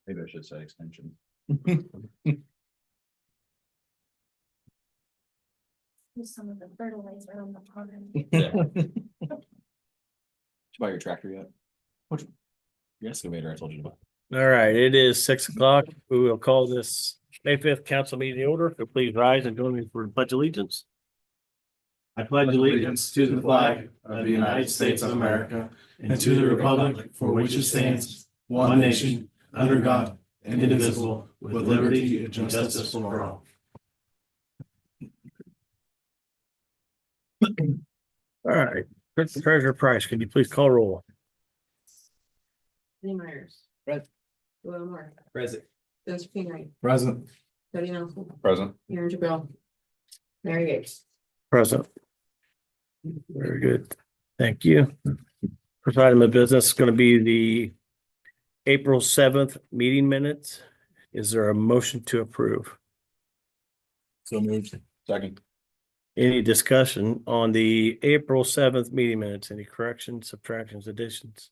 Maybe I should say extension. Some of the fertilizer on the pond. Yeah. Did you buy your tractor yet? Which? Your excavator I told you about. All right, it is 6 o'clock. We will call this May 5th council meeting to order. So please rise and join me for the pledge of allegiance. I pledge allegiance to the flag of the United States of America and to the republic for which it stands, one nation, under God, indivisible, with liberty and justice for all. All right, Treasurer Price, can you please call roll? Jenny Myers. Present. Will Moore. Present. Spencer King. Present. Cody Nelson. Present. Aaron Jabril. Mary Gates. Present. Very good. Thank you. First item of business is going to be the April 7th meeting minutes. Is there a motion to approve? So moved. Second. Any discussion on the April 7th meeting minutes? Any corrections, subtractions, additions?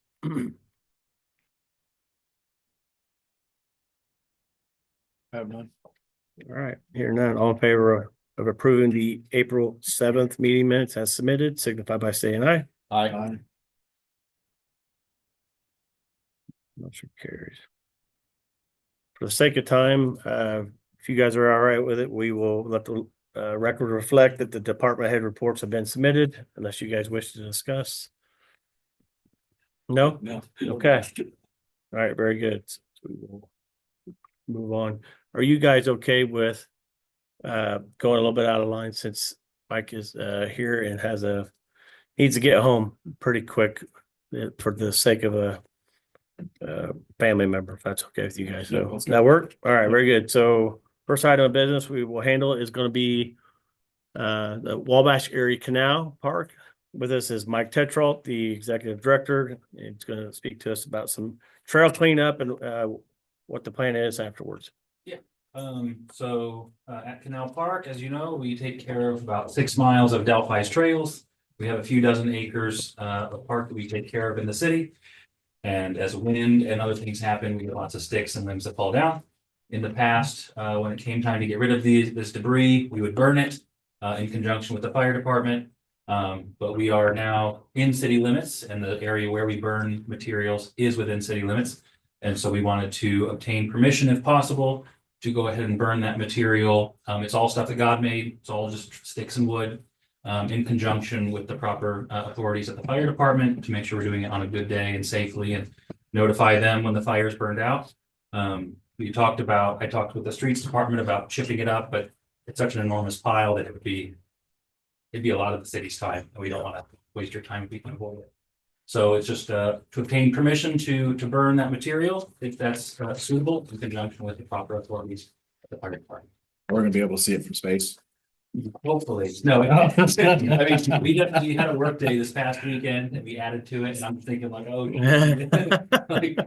Have none. All right, here none, all in favor of approving the April 7th meeting minutes as submitted, signify by saying aye. Aye. Motion carries. For the sake of time, if you guys are all right with it, we will let the record reflect that the department head reports have been submitted, unless you guys wish to discuss. No? No. Okay. All right, very good. So we will move on. Are you guys okay with going a little bit out of line since Mike is here and needs to get home pretty quick for the sake of a family member, if that's okay with you guys? Yeah, So that's that work? All right, very good. So first item of business we will handle is going to be the Wabash Area Canal Park. With us is Mike Tetrault, the executive director. He's going to speak to us about some trail cleanup and what the plan is afterwards. At Canal Park, as you know, we take care of about 6 miles of Delphi's trails. We have a few dozen acres of park that we take care of in the city. And as wind and other things happen, we get lots of sticks and limbs that fall down. In the past, when it came time to get rid of this debris, we would burn it in conjunction with the fire department. But we are now in city limits, and the area where we burn materials is within city limits. And so we wanted to obtain permission, if possible, to go ahead and burn that material. It's all stuff that God made. It's all just sticks and wood, in conjunction with the proper authorities at the fire department to make sure we're doing it on a good day and safely, and notify them when the fire's burned out. I talked with the streets department about chipping it up, but it's such an enormous pile that it'd be a lot of the city's time, and we don't want to waste your time if we can avoid it. So it's just to obtain permission to burn that material, if that's suitable, in conjunction with the proper authorities at the fire department. We're gonna be able to see it from space. Hopefully, no. I mean, we had a work day this past weekend and we added to it, and I'm thinking like, oh. Like,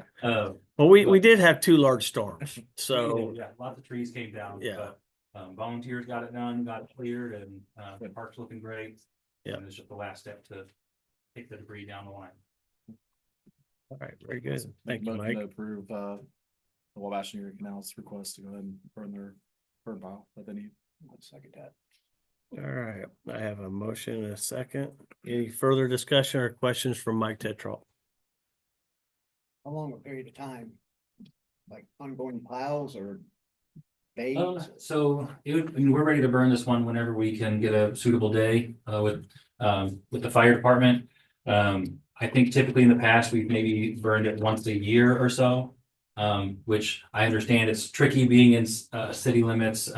Well, we did have 2 large storms, so yeah, lots of trees came down. Yeah. But, volunteers got it done, got it cleared, and the park's looking great. Yeah. And it's just the last step to take the debris down the line. all right, very good. Thank you, Motion Mike. to approve the Wabash Area Canal's request to go ahead and burn their burn pile that they need. I'll second that. All right, I have a motion and a second. Any further discussion or questions from Mike Tetrault? How long a period of time? Like ongoing piles or days? So we're ready to burn this one whenever we can get a suitable day with the fire department. I think typically in the past, we've maybe burned it once a year or so. Which I understand it's tricky being in city limits.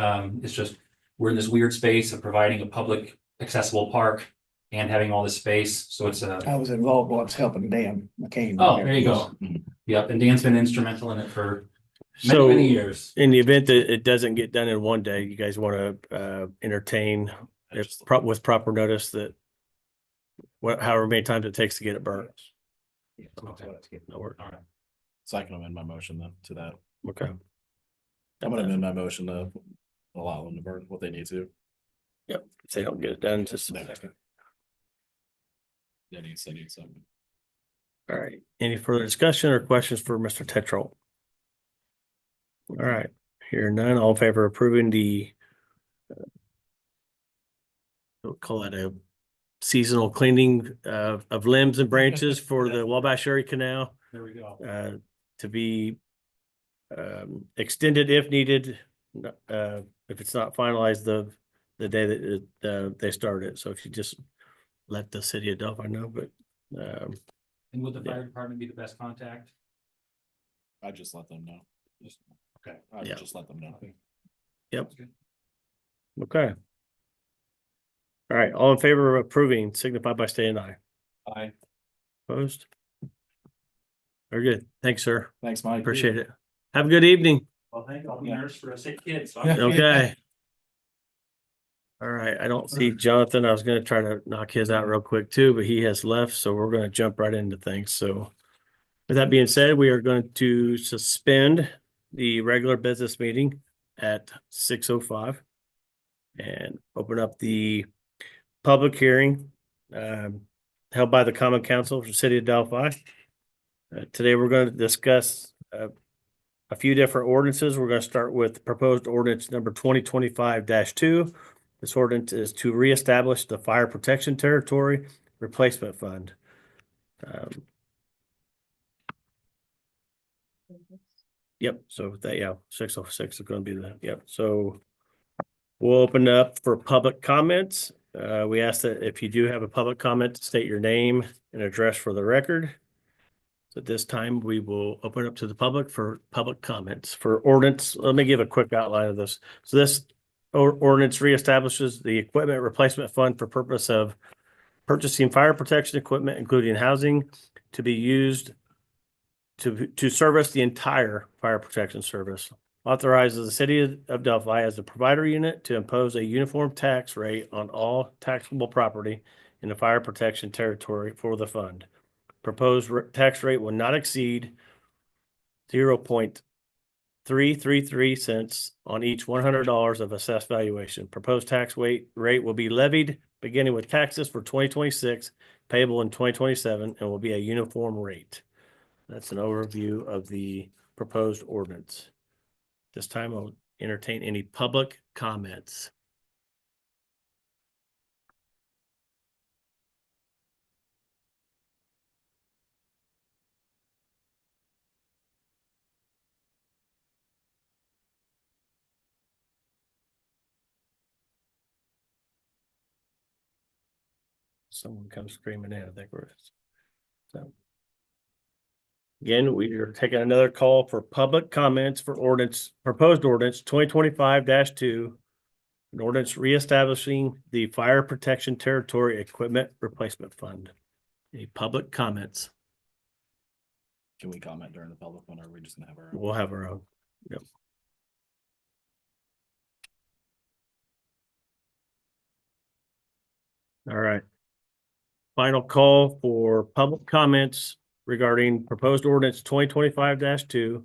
It's just, we're in this weird space of providing a public accessible park and having all this space. So it's I was involved while I was helping Dan McCain. oh, there you go. Yep, and Dan's been instrumental in it for many, So many years. in the event that it doesn't get done in one day, you guys want to entertain with proper notice that however many times it takes to get it burned. Okay. That work. All right. So I can amend my motion then to that. Okay. I'm gonna amend my motion to allow them to burn what they need to. If they don't get it done, just They need something. All right, any further discussion or questions for Mr. Tetrold? All right, here none, all in favor of approving the we'll call it a seasonal cleaning of limbs and branches for the Wabash Area Canal There we go. to be extended if needed, if it's not finalized the day that they start it. So if you just let the city of Delphi know, but And would the fire department be the best contact? I just let them know. Just, Okay. I Yeah. just let them know. Yep. Okay. All right, all in favor of approving, signify by saying aye. Aye. Opposed? Very good. Thanks, sir. Thanks, Mike. Appreciate it. Have a good evening. Well, thank you. I'll be Yeah. nurse for a sick kid, so. Yeah. Okay. All right, I don't see Jonathan. I was gonna try to knock his out real quick too, but he has left, so we're gonna jump right into things. So with that being said, we are going to suspend the regular business meeting at 6:05 and open up the public hearing held by the Common Council for the City of Delphi. Today, we're going to discuss a few different ordinances. We're going to start with proposed ordinance number 2025-2. This ordinance is to reestablish the Fire Protection Territory Replacement Fund. Yep, so with that, yeah, 606 is going to be yep. So we'll open up for public comments. We ask that if you do have a public comment, state your name and address for the record. So at this time, we will open up to the public for public comments. For ordinance, let me give a quick outline of this. So this ordinance reestablishes the Equipment Replacement Fund for purpose of purchasing fire protection equipment, including housing, to be used to service the entire fire protection service. Authorizes the City of Delphi as a provider unit to impose a uniform tax rate on all taxable property in the fire protection territory for the fund. Proposed tax rate will not exceed 0.333 cents on each $100 of assessed valuation. Proposed tax rate will be levied beginning with taxes for 2026, payable in 2027, and will be a uniform rate. That's an overview of the proposed ordinance. This time I'll entertain any public comments. Someone comes screaming in, I think we're. So. Again, we are taking another call for public comments for proposed ordinance 2025-2. An ordinance reestablishing the Fire Protection Territory Equipment Replacement Fund. Any public comments? Can we comment during the public one, or are we just gonna have our? We'll have our own. Yep. All right. Final call for public comments regarding proposed ordinance 2025-2,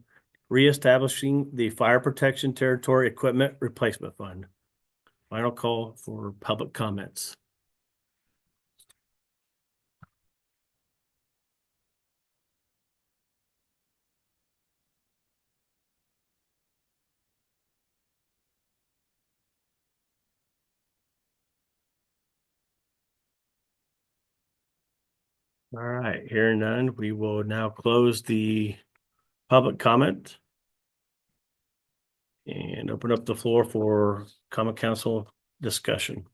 reestablishing the Fire Protection Territory Equipment Replacement Fund. Final call for public comments. All right, hearing none, we will now close the public comment and open up the floor for common council discussion.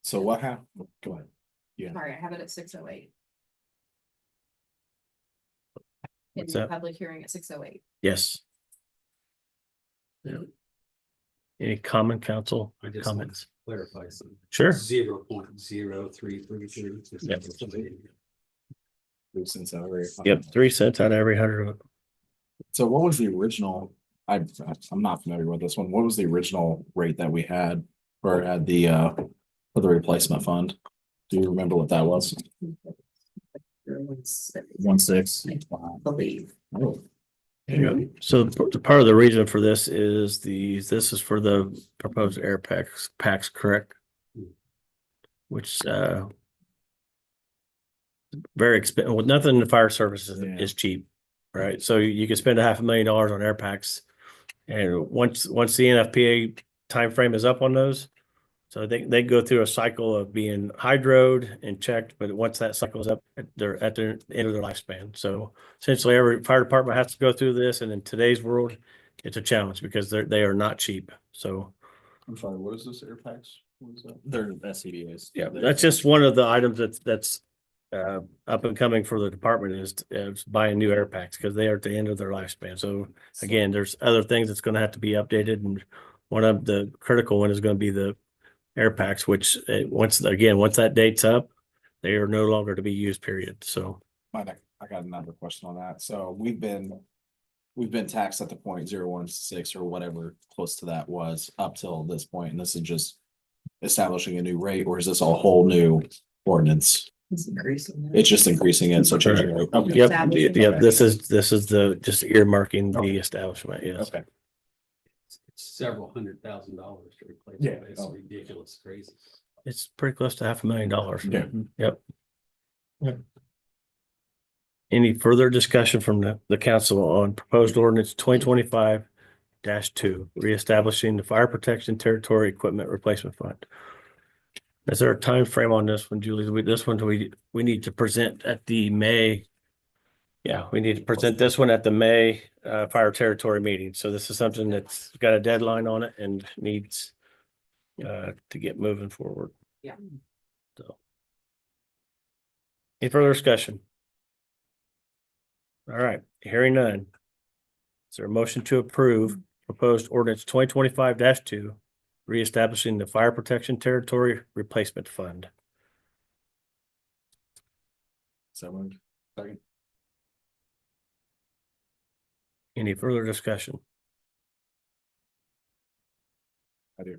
So what happened? Go ahead. Yeah. Sorry, I have it at 6:08. In What's the that? public hearing at 6:08. Yes. Yeah. Any common council I just comments? clarify some. Sure. 0.0333. Since I already- Yep, 3 cents out of every 100. So what was the original? I'm not familiar with this one. What was the original rate that we had or had the for the replacement fund? Do you remember what that was? 1.6. I believe. Oh, So part of the reason for this is this is for the proposed air packs, correct? Which very expensive. With nothing in the fire service Yeah. is cheap, right? So you can spend $500,000 on air packs. And once the NFPA timeframe is up on those, so they go through a cycle of being hydroed and checked, but once that cycle is up, they're at the end of their lifespan. So essentially every fire department has to go through this, and in today's world, it's a challenge because they are not cheap. So I'm sorry, what is this air packs? What is that? They're SCBA's. yeah, that's just one of the items that's up and coming for the department is buying new air packs because they are at the end of their lifespan. So again, there's other things that's going to have to be updated, and one of the critical one is going to be the air packs, which once that date's up, they are no longer to be used, period. So I got another question on that. So we've been taxed at the 0.016 or whatever close to that was up till this point, and this is just establishing a new rate, or is this a whole new ordinance? It's increasing. It's just increasing it, so changing it. Okay. yep, this is the just earmarking the establishment. Yes. Okay. It's several $100,000 to replace. Yeah. it. It's ridiculous, crazy. It's pretty close to $500,000. Yeah. Yep. Yep. Any further discussion from the council on proposed ordinance 2025-2, reestablishing the fire protection territory equipment replacement fund? Is there a time frame on this one, Julie? This one, we need to present at the May. Yeah, we need to present this one at the May fire territory meeting. So this is something that's got a deadline on it and needs to get moving forward. Yeah. So. Any further discussion? All right, hearing none. Is there a motion to approve proposed ordinance 2025-2, reestablishing the fire protection territory replacement fund? Second. Any further discussion? I do.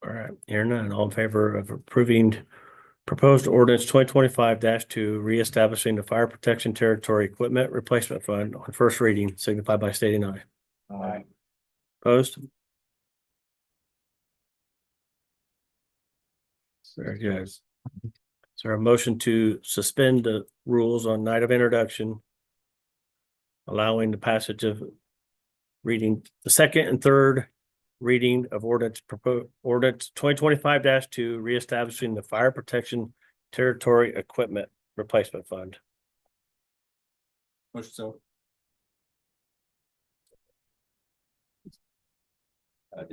All right, hearing none, all in favor of approving proposed ordinance 2025-2, reestablishing the fire protection territory equipment replacement fund on first reading, signify by stating aye. Aye. Opposed? Very good. Is there a motion to suspend the rules on night of introduction, allowing the passage of reading the second and third reading of ordinance 2025-2, reestablishing the fire protection territory equipment replacement fund? Motion so.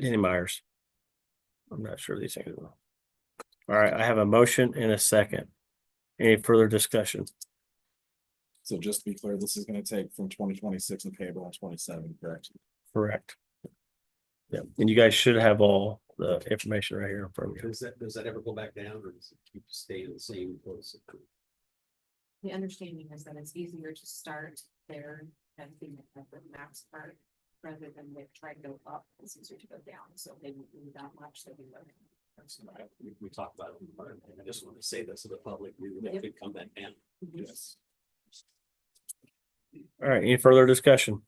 Danny Myers. I'm not sure these things will. All right, I have a motion and a second. Any further discussion? So just to be clear, this is gonna take from 2026 and payable on 27, correct? Correct. Yeah, and you guys should have all the information right here in front of you. Does that ever go back down or does it keep staying the same? The understanding is that it's easier to start there than the max part, rather than they try to go up, it's easier to go down, so they won't do that much, so we would. We talked about it. I just want to say this to the public, we Yep. could come back down. Yes. All right, any further discussion?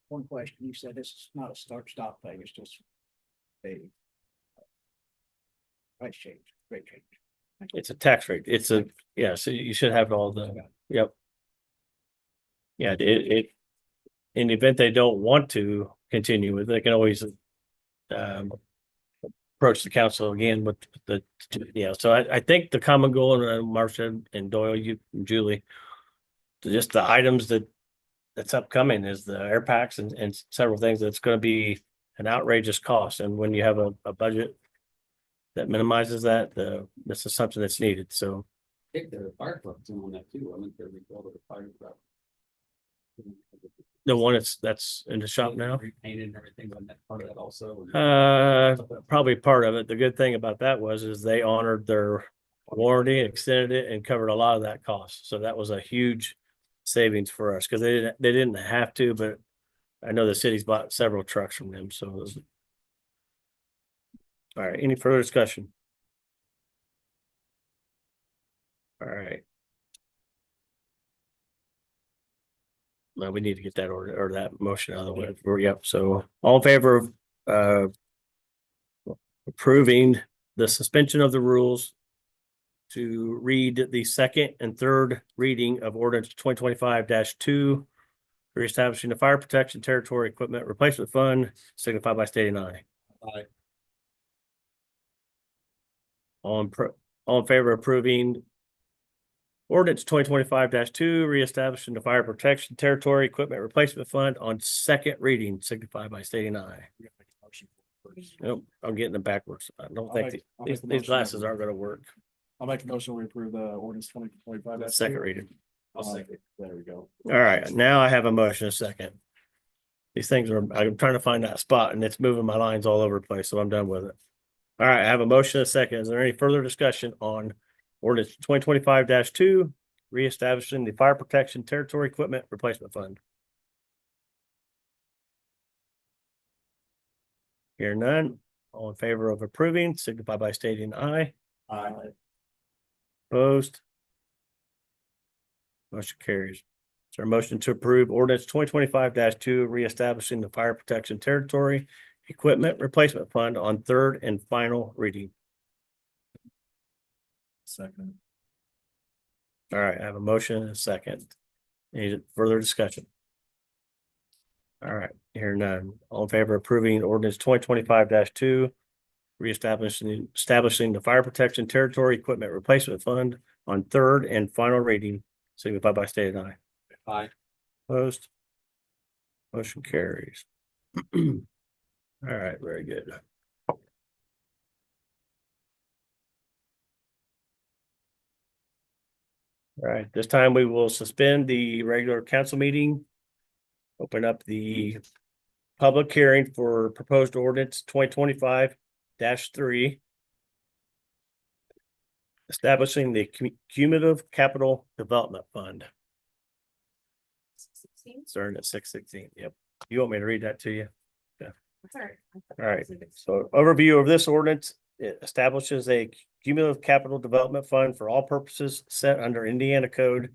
One question, you said this is not a start-stop thing, it's just a price change, rate change. It's a tax rate. It's a, yeah, so you should have all the, yep. Yeah, in the event they don't want to continue with, they can always approach the council again with the, yeah, so I think the common goal, and Marcia and Doyle, you, and Julie, just the items that's upcoming is the air packs and several things that's gonna be an outrageous cost, and when you have a budget that minimizes that, this is something that's needed, so. I think the fire truck's on that too. I think they're recalled the fire truck. The one that's in the shop now, Repainted and everything on that part of that also. probably part of it. The good thing about that is they honored their warranty, extended it, and covered a lot of that cost. So that was a huge savings for us because they didn't have to, but I know the city's bought several trucks from them. So, all right. Any further discussion? All right. Well, we need to get that order or that motion out of the way. Yep. So all in favor of approving the suspension of the rules to read the second and third reading of ordinance 2025-2, reestablishing the fire protection territory equipment replacement fund, signify by stating aye. Aye. All in favor of approving ordinance 2025-2, reestablishing the fire protection territory equipment replacement fund on second reading, signify by stating aye. Nope, I'm getting them backwards. I don't think I'll make the these motion. glasses aren't gonna work. I'll make a motion, we approve the ordinance 2025. Second reading. I'll second. There we go. All right, now I have a motion, a second. These things are, I'm trying to find that spot and it's moving my lines all over the place, so I'm done with it. All right, I have a motion, a second. Is there any further discussion on ordinance 2025-2, reestablishing the fire protection territory equipment replacement fund? Hear none, all in favor of approving, signify by stating aye. Aye. Opposed? Motion carries. Is there a motion to approve ordinance 2025-2, reestablishing the fire protection territory equipment replacement fund on third and final reading? Second. All right, I have a motion and a second. Any further discussion? All right, hear none. All in favor of approving ordinance 2025-2, establishing the fire protection territory equipment replacement fund on third and final reading, signify by stating aye. Aye. Opposed? Motion carries. All right, very good. All right, this time we will suspend the regular council meeting. Open up the public hearing for proposed ordinance 2025-3. Establishing the cumulative capital development fund. 16? Starting at 6:16. Yep. You want me to read that to you? That's all right. All right. So overview of this ordinance, it establishes a cumulative capital development fund for all purposes set under Indiana Code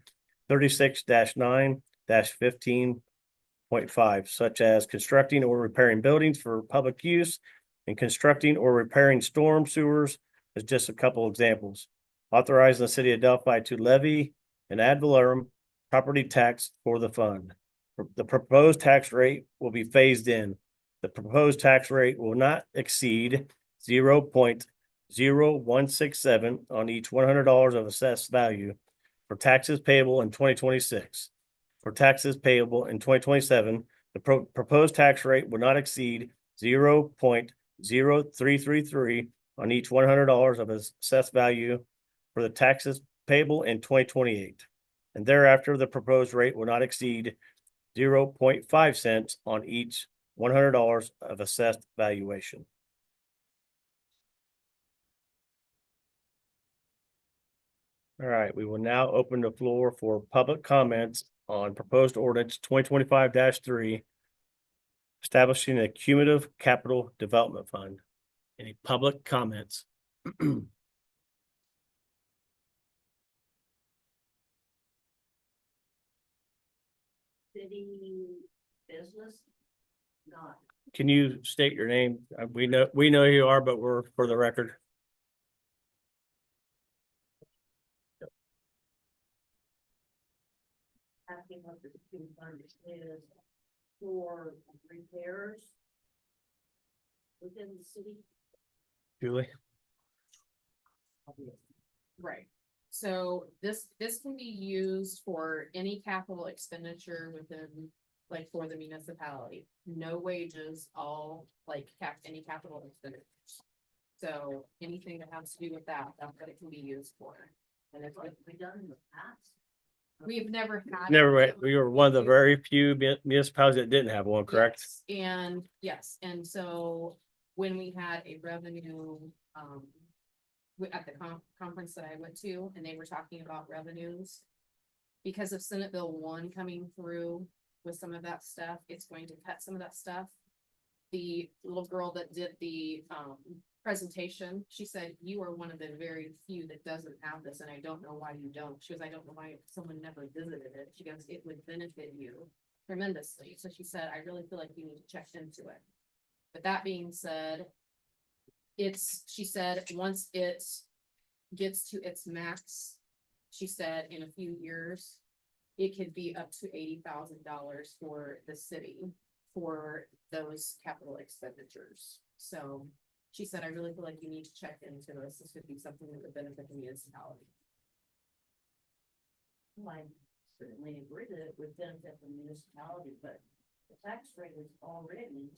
36-9-15.5, such as constructing or repairing buildings for public use and constructing or repairing storm sewers is just a couple examples. Authorizing the city of Delphi to levy an ad valorem property tax for the fund. The proposed tax rate will be phased in. The proposed tax rate will not exceed 0.0167 on each $100 of assessed value for taxes payable in 2026. For taxes payable in 2027, the proposed tax rate will not exceed 0.0333 on each $100 of assessed value for the taxes payable in 2028. And thereafter, the proposed rate will not exceed 0.5 cents on each $100 of assessed valuation. All right, we will now open the floor for public comments on proposed ordinance 2025-3, establishing a cumulative capital development fund. Any public comments? City business, not. Can you state your name? We know who you are, but we're for the record. Asking what the city fund is for repairs within the city. Julie? Right. So this can be used for any capital expenditure within, like, for the municipality. No wages, all like any capital expenditures. So anything that has to do with that, that's what it can be used for. And it's what we done in the past. We've never had. We were one of the very few municipalities that didn't have one, correct? Yes, and so when we had a revenue, at the conference that I went to, and they were talking about revenues. Because of Senate Bill 1 coming through with some of that stuff, it's going to cut some of that stuff. The little girl that did the presentation, she said, you are one of the very few that doesn't have this, and I don't know why you don't. She goes, I don't know why someone never visited it. She goes, it would benefit you tremendously. So she said, I really feel like you need to check into it. But that being said, she said, once it's gets to its max, she said in a few years, it could be up to $80,000 for the city for those capital expenditures. So she said, I really feel like you need to check into this. This would be something that would benefit the municipality. Well, I certainly agree that it would benefit the municipality, but the tax rate is already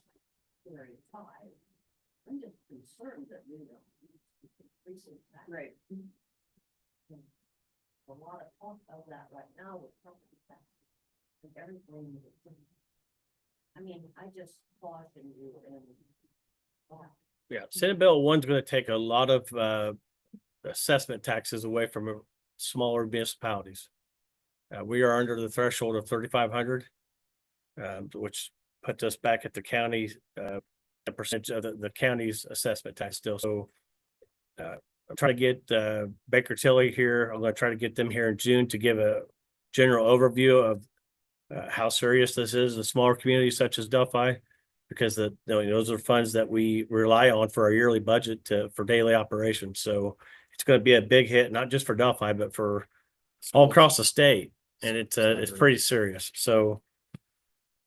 very high. I'm just concerned that we don't increase the tax. Right. A lot of talk of that right now with property tax. And everything. I mean, I just caution you and. Yeah, Senate Bill 1's gonna take a lot of assessment taxes away from smaller municipalities. We are under the threshold of 3,500, which puts us back at the county, the percentage of the county's assessment tax still. So I'm trying to get Baker Tilly here. I'm gonna try to get them here in June to give a general overview of how serious this is in smaller communities such as Delphi, because those are funds that we rely on for our yearly budget for daily operations. So it's going to be a big hit, not just for Delphi, but for all across the state. And it's pretty serious. So,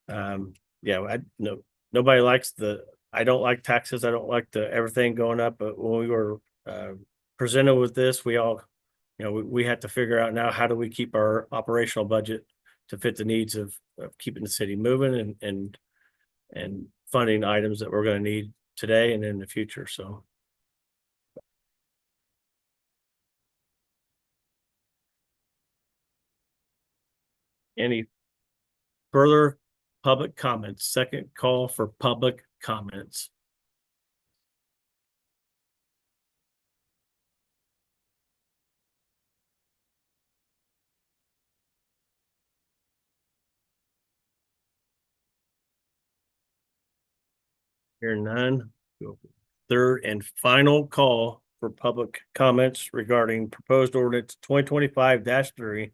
yeah, nobody likes I don't like taxes. I don't like everything going up. But when we were presented with this, we all, we had to figure out now, how do we keep our operational budget to fit the needs of keeping the city moving and funding items that we're going to need today and in the future. So. Any further public comments? Second call for public comments. Hear none. Third and final call for public comments regarding proposed ordinance 2025-3,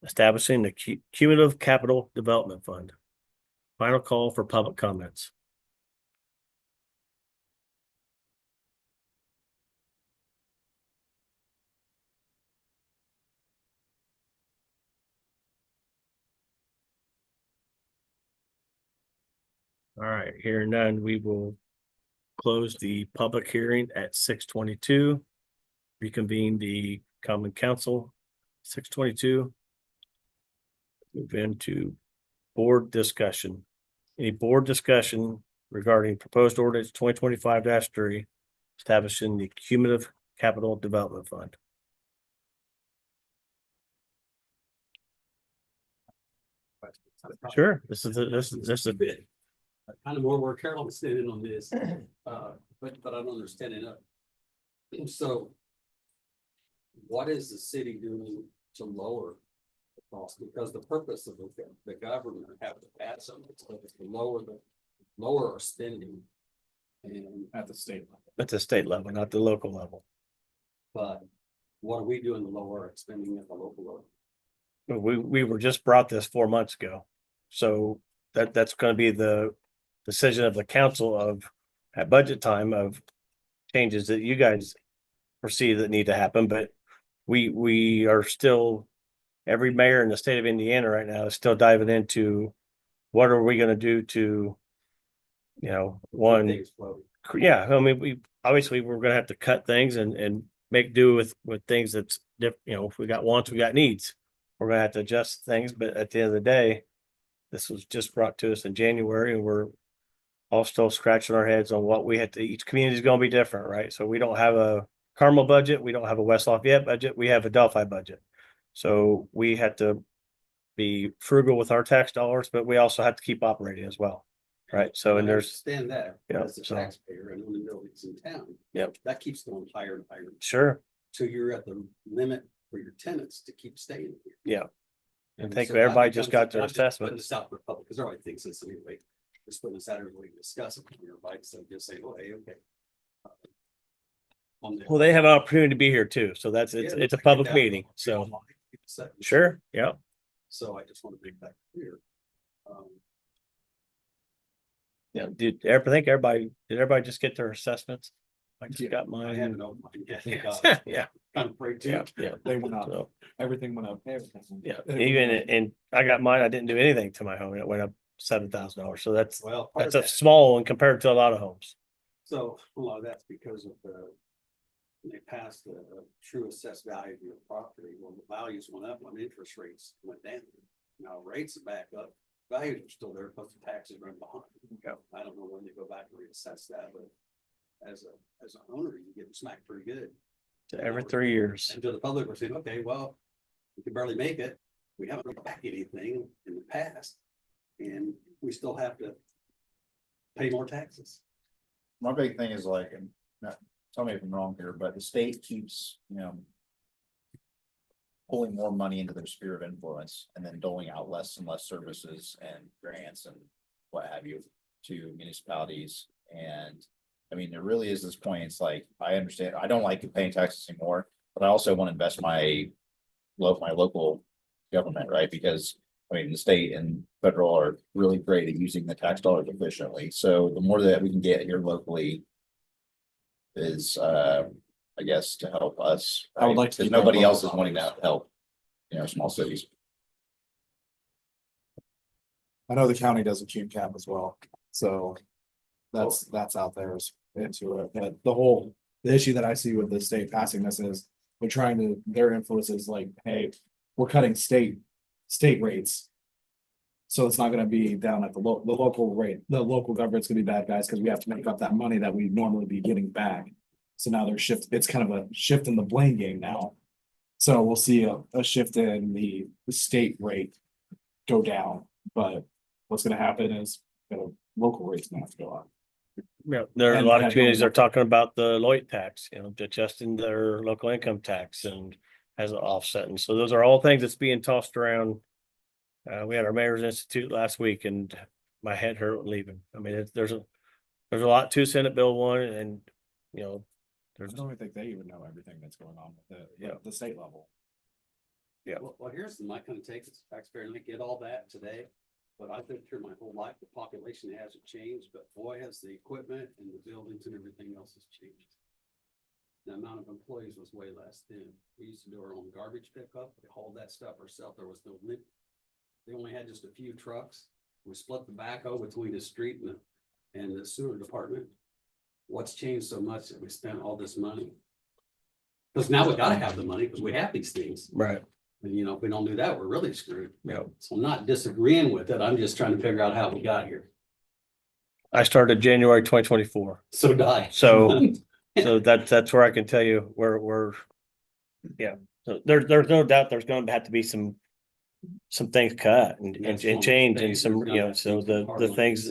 establishing the cumulative capital development fund. Final call for public comments. All right, hearing none, we will close the public hearing at 6:22. Reconvene the common council 6:22. Move into board discussion. Any board discussion regarding proposed ordinance 2025-3, establishing the cumulative capital development fund? Sure, this is a bit. Kind of more Carolyn standing on this, but I don't understand enough. And so. What is the city doing to lower the cost? Because the purpose of the government have to pass something to lower our spending. And At the state level. At the state level, not the local level. but what are we doing to lower our spending at the local level? We were just brought this 4 months ago. So that's going to be the decision of the council at budget time of changes that you guys foresee that need to happen. But we are still, every mayor in the state of Indiana right now is still diving into what are we going to do to, Things flow. yeah, I mean, we're going to have to cut things and make do with things that's different. If we got wants, we got needs. We're going to have to adjust things, but at the end of the day, this was just brought to us in January, and we're all still scratching our heads on what we had to. Each community is going to be different, right? So we don't have a Carmel budget, we don't have a West Lafayette budget, we have a Delphi budget. So we had to be frugal with our tax dollars, but we also have to keep operating as well, right? So and I there's understand that Yeah, as a so- taxpayer and owning buildings in town. Yep. That keeps going higher and higher. sure, So you're at the limit for your tenants to keep staying here. yeah. And think so everybody I'm just got their I'm just putting assessment. this out for the public, because everybody thinks this anyway. Just putting this out, everybody discuss it, everybody, so just say, oh, hey, okay. On the- Well, they have an opportunity to be here too, so it's Yeah, a I get public that. meeting, so So- sure, yeah. So I just want to make that clear. Yeah, did everybody just get their assessments? I just got I haven't mine. opened mine yet. Thank God. Yeah, I'm afraid to. yeah, yeah. They went up, So, everything went up. yeah, even, and I got mine, I didn't do anything to my home. It went up $7,000. So that's Well, part of a that, small one compared to a lot of homes. so a lot of that's because of when they passed the true assessed value of your property, well, the values went up when interest rates went down. Now rates are back up, values are still there, but the taxes run behind. Yep. I don't know when they go back and reassess that, but as an owner, you get smacked pretty good. So every 3 years. And to the public, we're saying, okay, well, we can barely make it. We haven't brought back anything in the past. And we still have to pay more taxes. My big thing is like, and tell me if I'm wrong here, but the state keeps, pulling more money into their sphere of influence and then doling out less and less services and grants and what have you to municipalities. And I mean, there really is this point. It's like, I understand, I don't like paying taxes anymore, but I also want to invest my local government, right? Because I mean, the state and federal are really great at using the tax dollars efficiently. So the more that we can get here locally is, I guess, to help us. I would right? like to 'Cause keep nobody our else is local wanting to dollars. help, small cities. I know the county does a Cume cap as well, so that's out there as into it, but the issue that I see with the state passing this is we're trying to, their influence is like, hey, we're cutting state rates. So it's not gonna be down at the local rate, the local government's gonna be bad guys, because we have to make up that money that we normally be getting back. So now it's kind of a shift in the blame game now. So we'll see a shift in the state rate go down, but what's gonna happen is local rates gonna have to go up. Yeah, there are a And lot that of communities don't- are talking about the Lloyd tax, adjusting their local income tax and as an offset. And so those are all things that's being tossed around. We had our mayor's institute last week and my head hurt leaving. I mean, there's a lot to Senate Bill 1 and, I there's, don't even think they even know everything that's going on with the state level. Yeah. Well, here's my kind of take as a taxpayer, and I get all that today. But I've lived here my whole life. The population hasn't changed, but boy, has the equipment and the buildings and everything else has changed. The amount of employees was way less then. We used to do our own garbage pickup. We hauled that stuff ourselves. There was no limit. They only had just a few trucks. We split the backhoe between the street and the sewer department. What's changed so much that we spent all this money? Because now we gotta have the money because we have these things. right. And if we don't do that, we're really screwed. Yeah. So I'm not disagreeing with it. I'm just trying to figure out how we got here. I started January 2024. So die. So that's where I can tell you yeah. So there's no doubt there's going to have to be some things cut and change and some, so the things.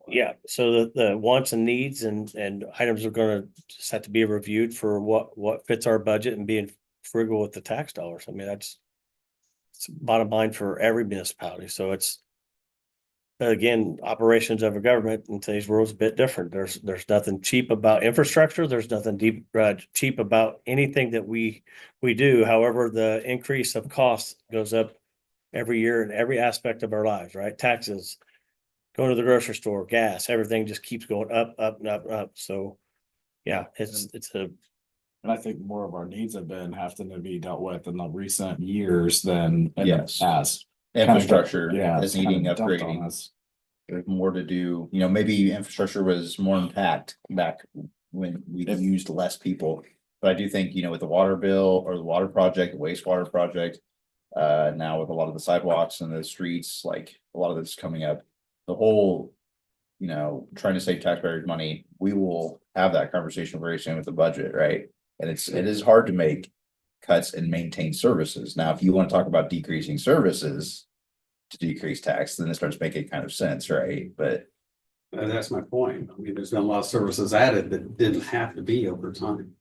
Yeah, so the wants and needs and items are gonna just have to be reviewed for what fits our budget and being frugal with the tax dollars. I mean, it's bottom line for every municipality. So it's, again, operations of a government in today's world is a bit different. There's nothing cheap about infrastructure. There's nothing cheap about anything that we do. However, the increase of costs goes up every year in every aspect of our lives, right? Taxes, going to the grocery store, gas, everything just keeps going up, up, and up, and up. So, yeah, And I think more of our needs have been having to be dealt with in the recent years than in the Yes. past. Infrastructure Yeah, is it's needing kinda dumped on upgrading. us. There's more to do, maybe infrastructure was more intact back when we used less people. But I do think, with the water bill or the water project, the wastewater project, now with a lot of the sidewalks and the streets, like a lot of this coming up, the whole, trying to save taxpayers money, we will have that conversation very soon with the budget, right? And it is hard to make cuts and maintain services. Now, if you want to talk about decreasing services to decrease tax, then it starts making kind of sense, right? But And that's my point. I mean, there's been a lot of services added that didn't have to be over time.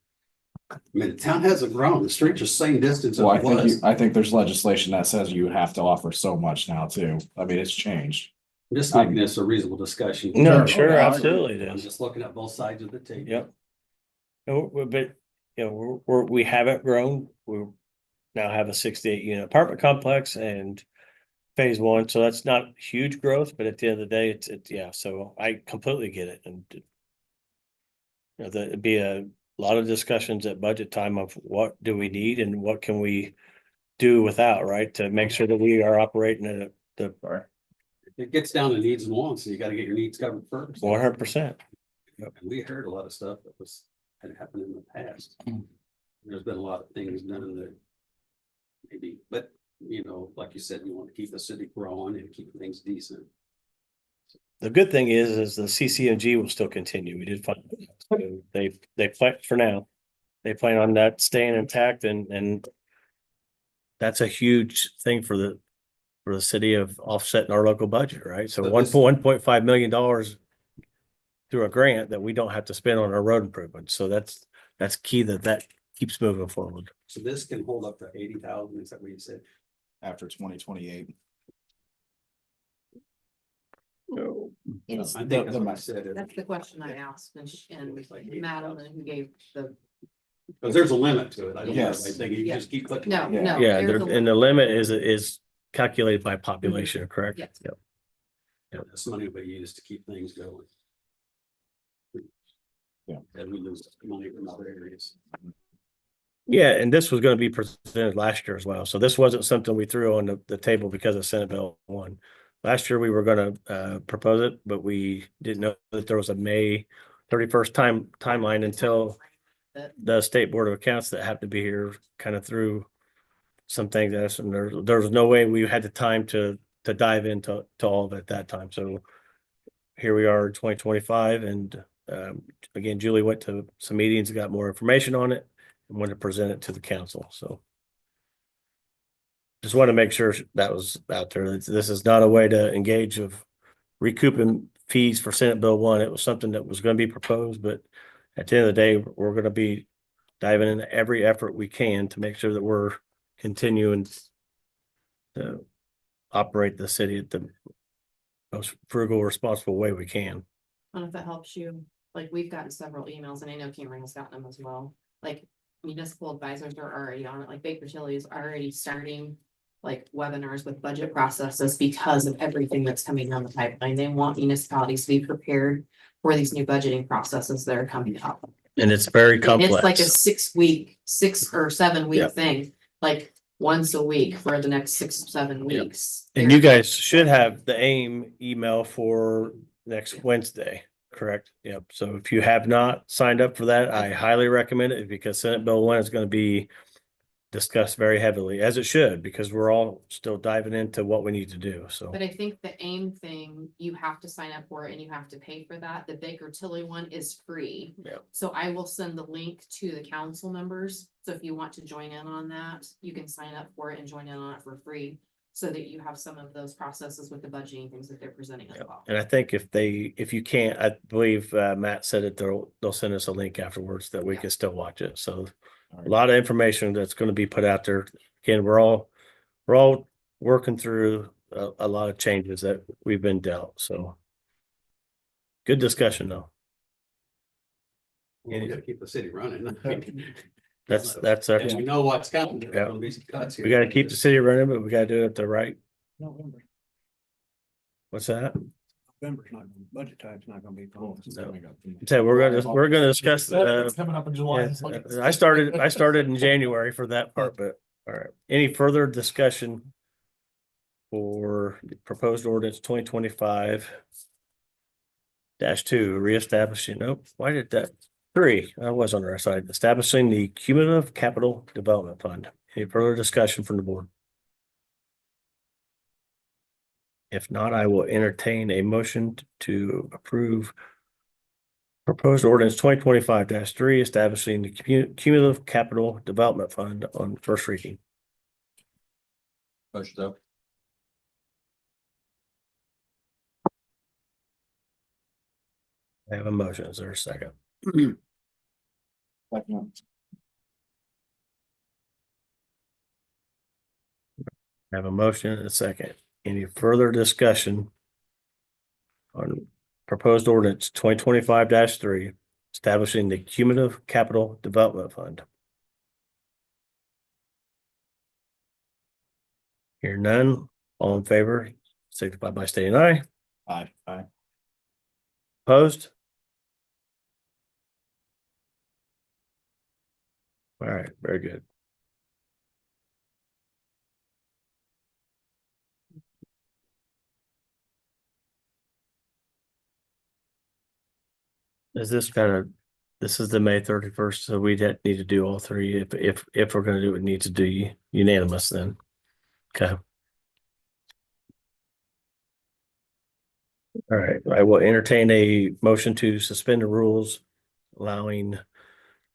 I mean, the town hasn't grown. The streets are same distance as Well, it was. I think there's legislation that says you have to offer so much now too. I mean, it's changed. I'm just making this a reasonable discussion. no, Sure. sure, Oh, absolutely it I'm is. just looking at both sides of the table. Yep. But, we haven't grown. We now have a 68 unit apartment complex and phase 1. So that's not huge growth, but at the end of the day, it's yeah. So I completely get it. And there'd be a lot of discussions at budget time of what do we need and what can we do without, right? To make sure that we are operating at the It gets down to needs and wants, and you gotta get your needs covered first. 100%. And we heard a lot of stuff that had happened in the past. There's been a lot of things done that maybe, but you know, like you said, you want to keep the city growing and keep things decent. The good thing is the CCMG will still continue. We did find, they plan for now. They plan on that staying intact and that's a huge thing for the city of offsetting our local budget, right? So But $1.5 million through a grant that we don't have to spend on our road improvements. So that's key that keeps moving forward. So this can hold up to 80,000, is that what you said? After 2028. It's- I think that's what I said. That's the question I asked and Madeline who gave the, Because there's a limit to it. I don't know, I Yes. think you Yeah. just keep putting. no, Yeah. no. Yeah, there's a and the limit is calculated by population, correct? Yes. Yep. This money will be used to keep things going. Yeah. And we lose money from other areas. Yeah, and this was gonna be presented last year as well. So this wasn't something we threw on the table because of Senate Bill 1. Last year, we were gonna propose it, but we didn't know that there was a May 31st timeline until the State Board of Accounts that happened to be here kind of threw some things at us, and there was no way we had the time to dive into all of it at that time. So here we are in 2025, and again, Julie went to some meetings, got more information on it, and wanted to present it to the council. So just want to make sure that was out there. This is not a way to engage of recouping fees for Senate Bill 1. It was something that was going to be proposed, but at the end of the day, we're going to be diving into every effort we can to make sure that we're continuing to operate the city at the most frugal, responsible way we can. I don't know if that helps you, like, we've gotten several emails and I know Cameron has gotten them as well. Like municipal advisors are already on it, like Baker Tilly is already starting like webinars with budget processes because of everything that's coming down the pipeline. They want municipalities to be prepared for these new budgeting processes that are coming up. And it's very complex. It's like a 6 or 7 week Yep. thing, like once a week for the next 6 or 7 Yep. weeks. And you guys should have the AIM email for next Wednesday, correct? Yep. So if you have not signed up for that, I highly recommend it because Senate Bill 1 is going to be discussed very heavily, as it should, because we're all still diving into what we need to do. So But I think the AIM thing, you have to sign up for it and you have to pay for that. The Baker Tilly one is free. Yep. So I will send the link to the council members. So if you want to join in on that, you can sign up for it and join in on it for free. So that you have some of those processes with the budgeting things that they're presenting as Yep. well. And I think if you can't, I believe Matt said that they'll send us a link afterwards that we Yeah. can still watch it. So All a right. lot of information that's going to be put out there. Again, we're all working through a lot of changes that we've been dealt. So good discussion though. We gotta keep the city running. That's our, And we know what's coming. There's Yeah. gonna be some cuts here. we got to keep the city running, but we got to do it at the right. November, What's that? November's not, budget time's not gonna be. close. No. So we're gonna discuss, It's coming up in July. yeah, I started in January for that part, but all right. Any further discussion for the proposed ordinance 2025-2 reestablishing, nope, why did that? 3, I was on the right side, establishing the cumulative capital development fund. Any further discussion from the board? If not, I will entertain a motion to approve proposed ordinance 2025-3 establishing the cumulative capital development fund on first reading. Motion though. I have a motion. Is there a second? I have a motion and a second. Any further discussion on proposed ordinance 2025-3 establishing the cumulative capital development fund? Hear none, all in favor, signify by stating aye. Aye. Opposed? All right, very good. Is this this is the May 31st, so we need to do all three. If we're gonna do it, need to do unanimous then. Okay. All right, I will entertain a motion to suspend the rules, allowing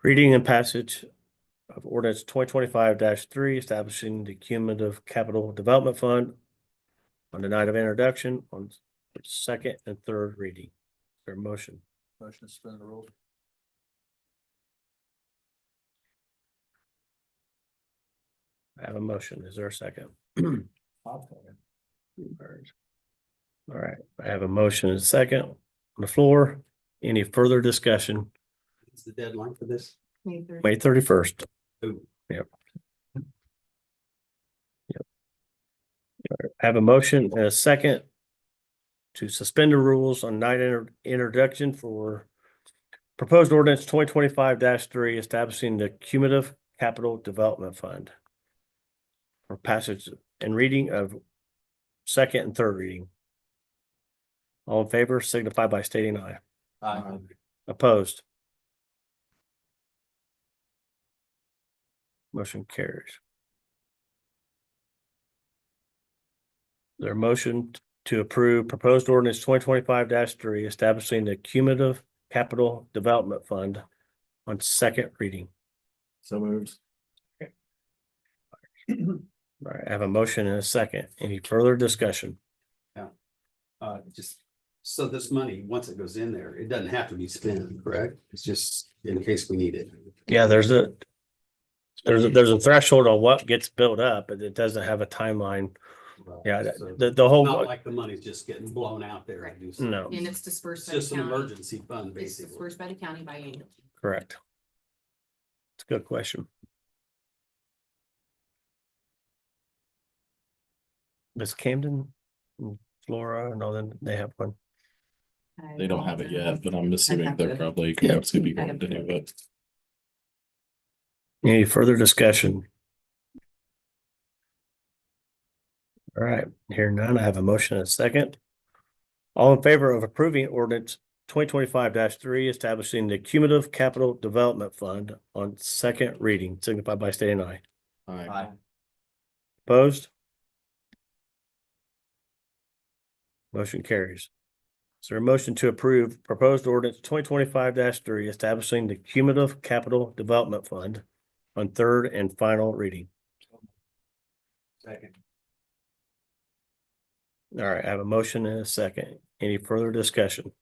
reading and passage of ordinance 2025-3, establishing the cumulative capital development fund on the night of introduction on second and third reading. Is there a motion? Motion to suspend the rules. I have a motion. Is there a second? All right, I have a motion and a second on the floor. Any further discussion? Is the deadline for this? May 3rd. May 31st. Ooh. Yep. I have a motion and a second to suspend the rules on night introduction for proposed ordinance 2025-3, establishing the cumulative capital development fund for passage and reading of second and third reading. All in favor signify by stating aye. Aye. Opposed? Motion carries. Is there a motion to approve proposed ordinance 2025-3, establishing the cumulative capital development fund on second reading? So moved. All right, I have a motion and a second. Any further discussion? Just, so this money, once it goes in there, it doesn't have to be spent, correct? It's just in case we need it. Yeah, there's a threshold on what gets built up, but it doesn't have a timeline. Yeah, So the whole, Not like the money's just getting blown out there. to do something. no, And it's dispersed It's by the just an county. emergency fund, It's basically. dispersed by the county by annual. correct. It's a good question. Does Camden, Flora, no, then they have one. They don't have it yet, but I'm assuming have they're to- probably Yeah. going to be going to do it. Any further discussion? All right, here none. I have a motion and a second. All in favor of approving ordinance 2025-3, establishing the cumulative capital development fund on second reading, signify by stating aye. Aye. Opposed? Motion carries. Is there a motion to approve proposed ordinance 2025-3, establishing the cumulative capital development fund on third and final reading? Second. All right, I have a motion and a second. Any further discussion?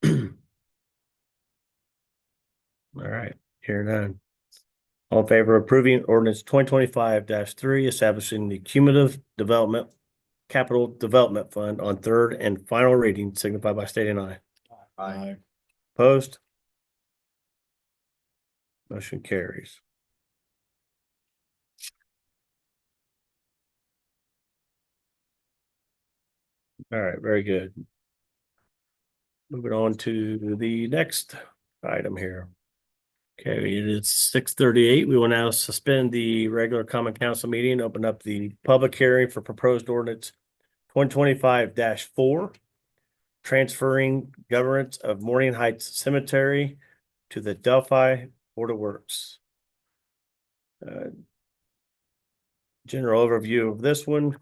All right, here none. All in favor of approving ordinance 2025-3, establishing the cumulative development capital development fund on third and final reading, signify by stating aye. Aye. Opposed? Motion carries. All right, very good. Moving on to the next item here. Okay, it is 6:38. We will now suspend the regular common council meeting, open up the public hearing for proposed ordinance 2025-4, transferring governance of Morning Heights Cemetery to the Delphi Board of Works. General overview of this one,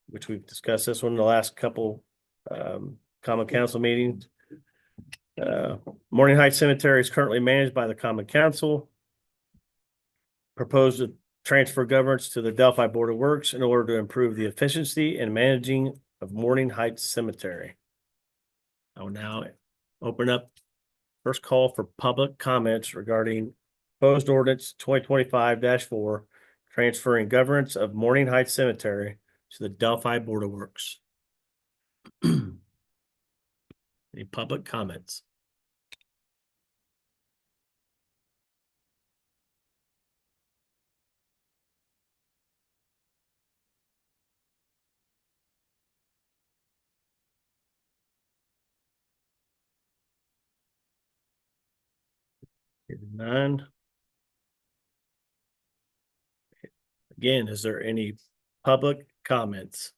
which we've discussed this one in the last couple common council meetings. Morning Heights Cemetery is currently managed by the common council. Proposed to transfer governance to the Delphi Board of Works in order to improve the efficiency and managing of Morning Heights Cemetery. I will now open up first call for public comments regarding proposed ordinance 2025-4, transferring governance of Morning Heights Cemetery to the Delphi Board of Works. Any public comments? Hearing none. Again, is there any public comments?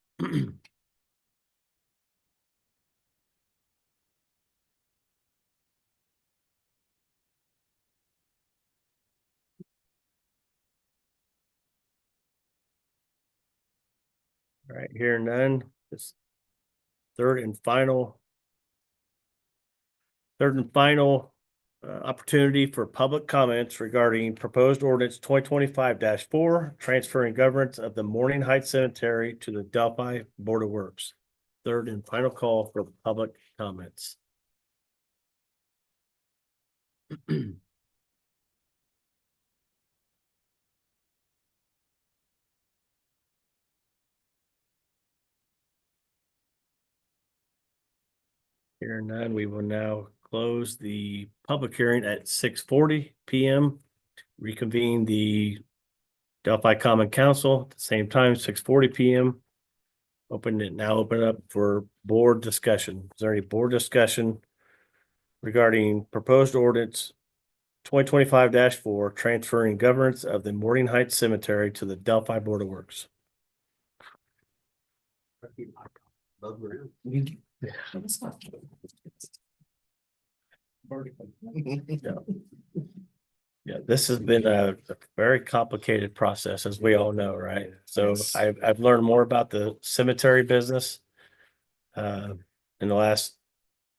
All right, hearing none, this third and final opportunity for public comments regarding proposed ordinance 2025-4, transferring governance of the Morning Heights Cemetery to the Delphi Board of Works. Third and final call for public comments. Hearing none, we will now close the public hearing at 6:40 PM. Reconvene the Delphi Common Council at the same time, 6:40 PM. Open it up for board discussion. Is there any board discussion regarding proposed ordinance 2025-4, transferring governance of the Morning Heights Cemetery to the Delphi Board of Works? Above ground. Yeah, this has been a very complicated process, as we all know, right? So Yes. I've learned more about the cemetery business in the last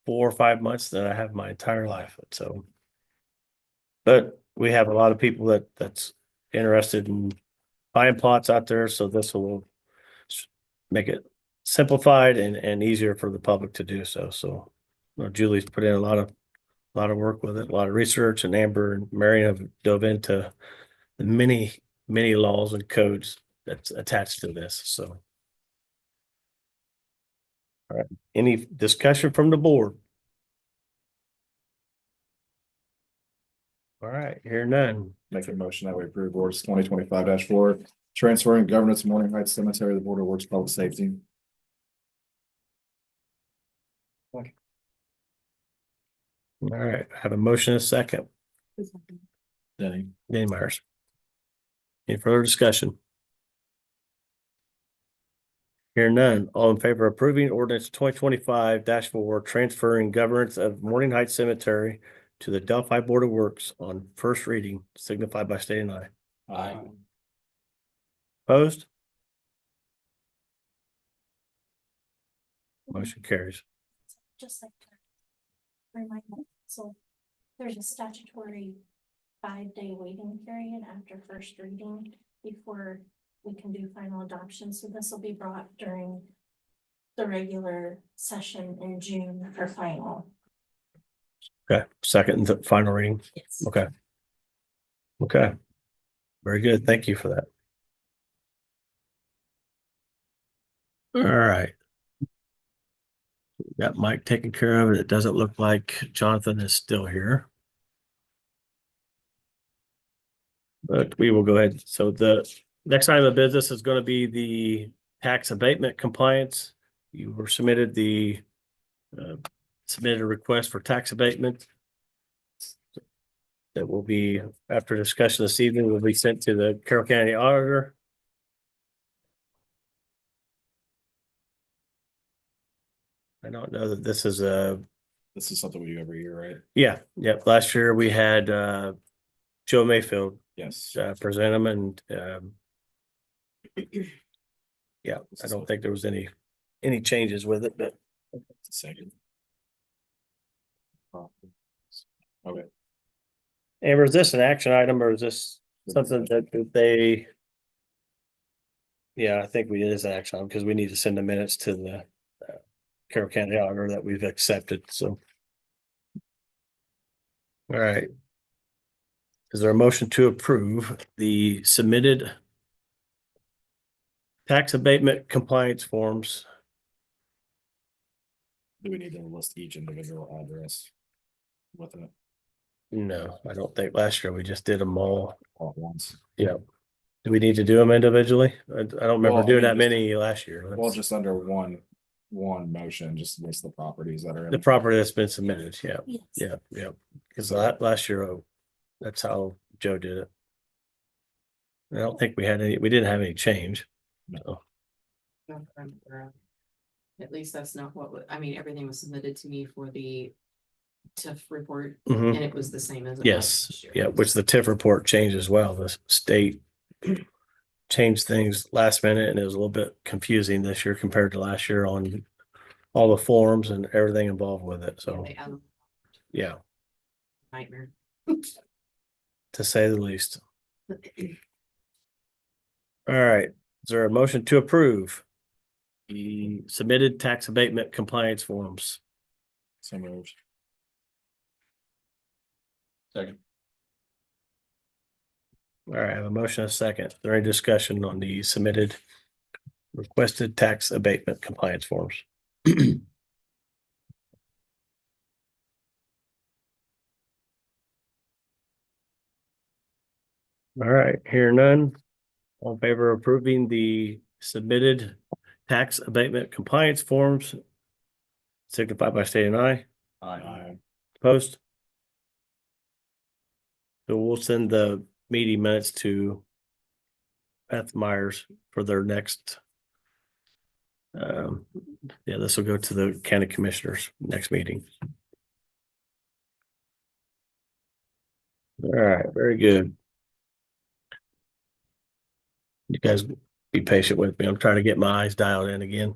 4 or 5 months than I have my entire life. So, but we have a lot of people that's interested in buying plots out there, so this will make it simplified and easier for the public to do so. So, Julie's put in a lot of work with it, a lot of research, and Amber and Mary have dove into the many laws and codes that's attached to this. So, all right, any discussion from the board? All right, hear none. Make a motion that we approve ordinance 2025-4, transferring governance of Morning Heights Cemetery to the Board of Works Public Safety. All right, I have a motion and a second. Denny. Danny Myers. Any further discussion? Hear none. All in favor of approving ordinance 2025-4, transferring governance of Morning Heights Cemetery to the Delphi Board of Works on first reading, signify by stating aye. Aye. Opposed? Motion carries. Just like to remind them, so there's a statutory 5-day waiting period after first reading before we can do final adoption. So this will be brought during the regular session in June for final. Okay, second and final reading. Yes. Okay. Okay. Very good. Thank you for that. All right. Got Mike taken care of. It doesn't look like Jonathan is still here. But we will go ahead. So the next item of business is going to be the tax abatement compliance. You were submitted submitted a request for tax abatement. That will be, after discussion this evening, will be sent to the Carroll County Auditor. I don't know that this is This is something we do every year, right? yeah. Last year we had Joe Mayfield Yes. present them, and yeah, I don't think there was any changes with it, but Second. Okay. Amber, is this an action item or is this something that they? Yeah, I think it is an action item because we need to send the minutes to the Carroll County Auditor that we've accepted, so. All right. Is there a motion to approve the submitted tax abatement compliance forms? Do we need to list each individual address with it No, I don't think last year we just did them all. all at once? Yeah. Do we need to do them individually? I don't remember Well, I doing mean, that many last year. Well, just under one motion, just list the properties that are in The property that's been submitted, yeah, Yes. yeah. Because last year That's how Joe did it. I don't think we didn't have any change. So, Not that I'm aware of. At least that's not what, I mean, everything was submitted to me for the TIF report, mhm. and it was the same as. it was Yes, this year. yeah, which the TIF report changed as well. The state changed things last minute and it was a little bit confusing this year compared to last year on all the forms and everything involved with it. Yeah, So, they added yeah, nightmare. to say the least. All right, is there a motion to approve the submitted tax abatement compliance forms? So moved. Second. All right, I have a motion and a second. Is there any discussion on the submitted requested tax abatement compliance forms? All right, hear none. All in favor of approving the submitted tax abatement compliance forms? Signify by stating aye. Aye. Opposed? So we'll send the meeting minutes to Beth Myers for their next. Yeah, this will go to the county commissioners next meeting. All right, very good. You guys be patient with me. I'm trying to get my eyes dialed in again.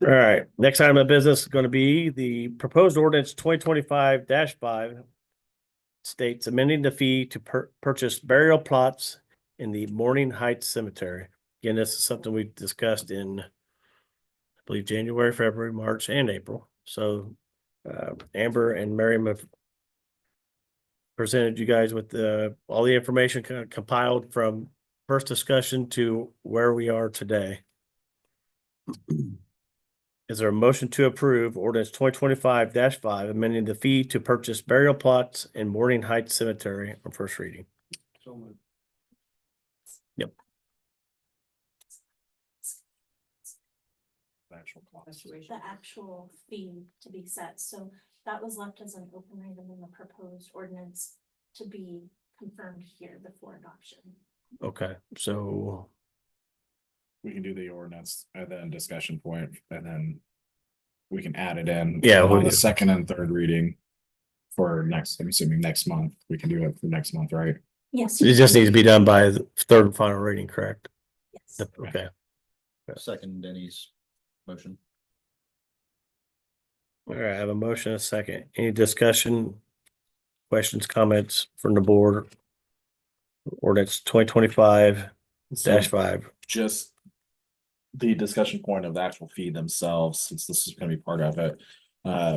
All right, next item of business is going to be the proposed ordinance 2025-5 states amending the fee to purchase burial plots in the Morning Heights Cemetery. Again, this is something we discussed in, I believe, January, February, March, and April. So Amber and Miriam have presented you guys with all the information kind of compiled from first discussion to where we are today. Is there a motion to approve ordinance 2025-5 amending the fee to purchase burial plots in Morning Heights Cemetery on first reading? Yep. Actual cost. The actual fee to be set, so that was left as an open item in the proposed ordinance to be confirmed here before adoption. Okay, so We can do the ordinance and then discussion point, and then we can add it in. Yeah, On we- the second and third reading for next, I'm assuming next month. We can do it for next month, right? Yes. it just needs to be done by the third and final reading, correct? Yes. Okay. Second Denny's motion. All right, I have a motion, and a second. Any discussion? Questions, comments from the board? Ordinance 2025-5. Just the discussion point of the actual fee themselves, since this is gonna be part of it.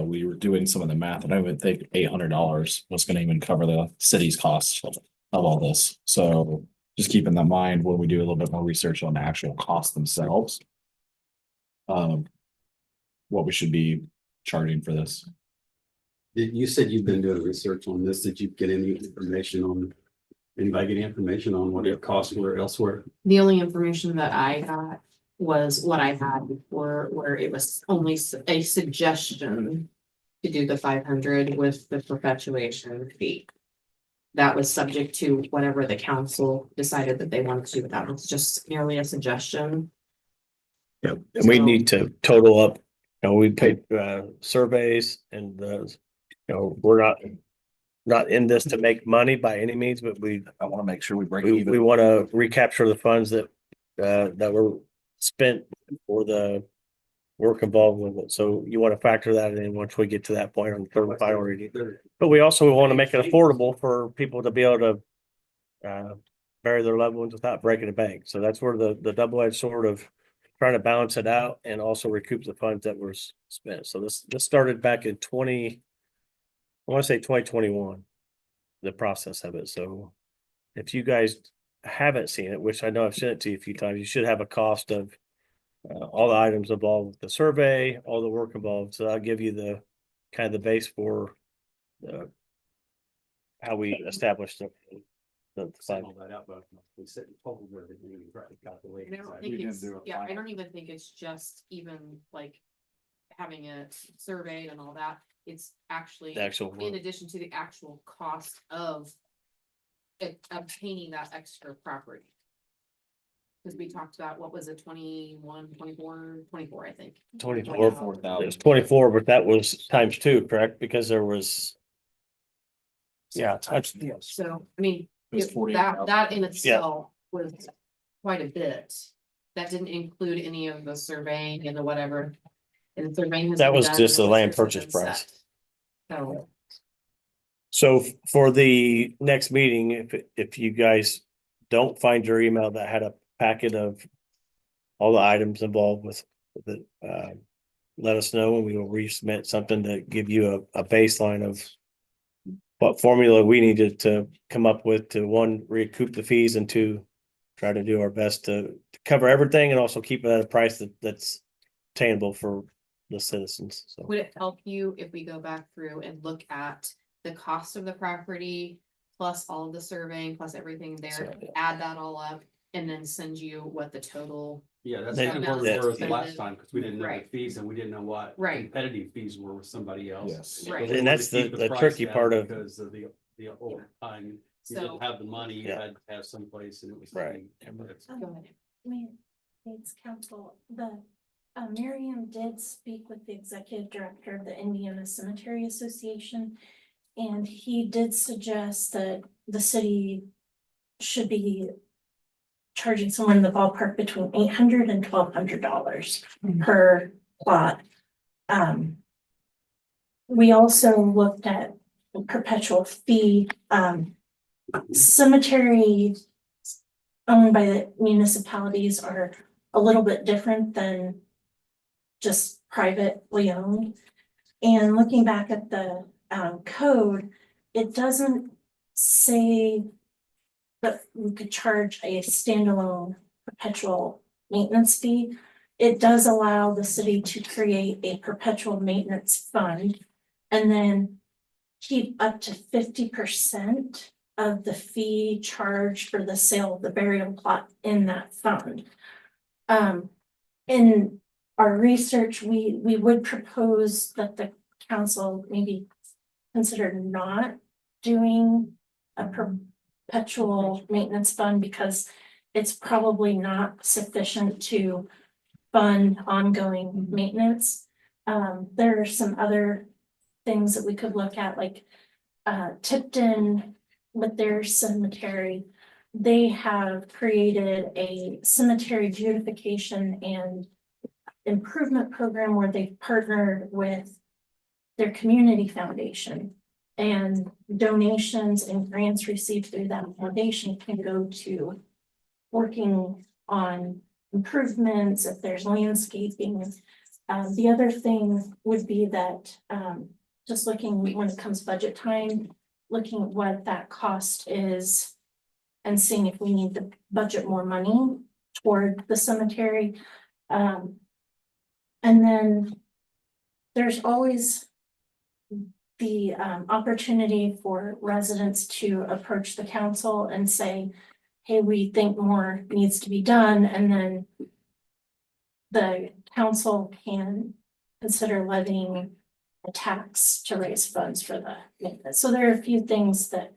We were doing some of the math, and I would think $800 was gonna even cover the city's costs of all this. So just keeping that in mind when we do a little bit more research on the actual costs themselves. What we should be charging for this. You said you've been doing research on this. Did you get any information on, anybody get any information on what it costs were elsewhere? The only information that I got was what I had before, where it was only a suggestion to do the 500 with the perpetuation fee. That was subject to whatever the council decided that they wanted to do. That was just merely a suggestion. Yep, and we need to total up, we paid surveys and we're not in this to make money by any means, but I wanna make sure we break we even. want to recapture the funds that were spent for the work involved with it. So you want to factor that in once we get to that point on the third and final reading. But we also want to make it affordable for people to be able to bury their loved ones without breaking the bank. So that's where the double-edged sword of trying to balance it out and also recoup the funds that were spent. So this started back in I want to say 2021, the process of it. So if you guys haven't seen it, which I know I've sent it to you a few times, you should have a cost of all the items involved with the survey, all the work involved. So I'll give you the kind of the base for how we established the Sign all that out, but we said total where everything we tried to calculate. And I don't We think didn't it's, do it yeah, I final. don't even think it's just even like having it surveyed and all that. It's actually The actual in work. addition to the actual cost of obtaining that extra property. Cause we talked about, what was it, 21, 24, 24, I think. 24. 24,000. It was 24, but that was times two, correct? Because there was. Yeah, times. So, I mean, It was if 48,000. that in itself was quite a bit. That didn't include any of the surveying and the whatever. And the surveying has That been was done just and the land listers have purchase been price. set. So, So for the next meeting, if you guys don't find your email that had a packet of all the items involved with it, let us know and we will resubmit something to give you a baseline of what formula we needed to come up with to, one, recoup the fees, and two, try to do our best to cover everything and also keep it at a price that's attainable for the citizens. So would it help you if we go back through and look at the cost of the property? Plus all of the surveying, plus everything there, So, yeah. add that all up and then send you what the total. Yeah, that's They- kind of where we yeah. were the last time, because we didn't know the Right. fees and we didn't know what Right. competitive fees were with somebody else. Yes. Right. But we And wanted that's to keep the price tricky down part of- because of the old time, you So, didn't have the money, you Yeah. had to have someplace and it was. Right. That's- go ahead. States Council, Miriam did speak with the executive director of the Indiana Cemetery Association. And he did suggest that the city should be charging somewhere in the ballpark between $800 and $1,200 per plot. We also looked at perpetual fee, cemetery owned by the municipalities are a little bit different than just privately owned. And looking back at the code, it doesn't say that we could charge a standalone perpetual maintenance fee. It does allow the city to create a perpetual maintenance fund and then keep up to 50% of the fee charged for the sale of the burial plot in that fund. In our research, we would propose that the council maybe consider not doing a perpetual maintenance fund because it's probably not sufficient to fund ongoing maintenance. There are some other things that we could look at, like Tipton with their cemetery. They have created a cemetery beautification and improvement program where they've partnered with their community foundation. And donations and grants received through that foundation can go to working on improvements, if there's landscaping. The other thing would be that, just looking when it comes budget time, looking at what that cost is and seeing if we need to budget more money toward the cemetery. And then there's always the opportunity for residents to approach the council and say, hey, we think more needs to be done, and then the council can consider levying a tax to raise funds for the maintenance. So there are a few things that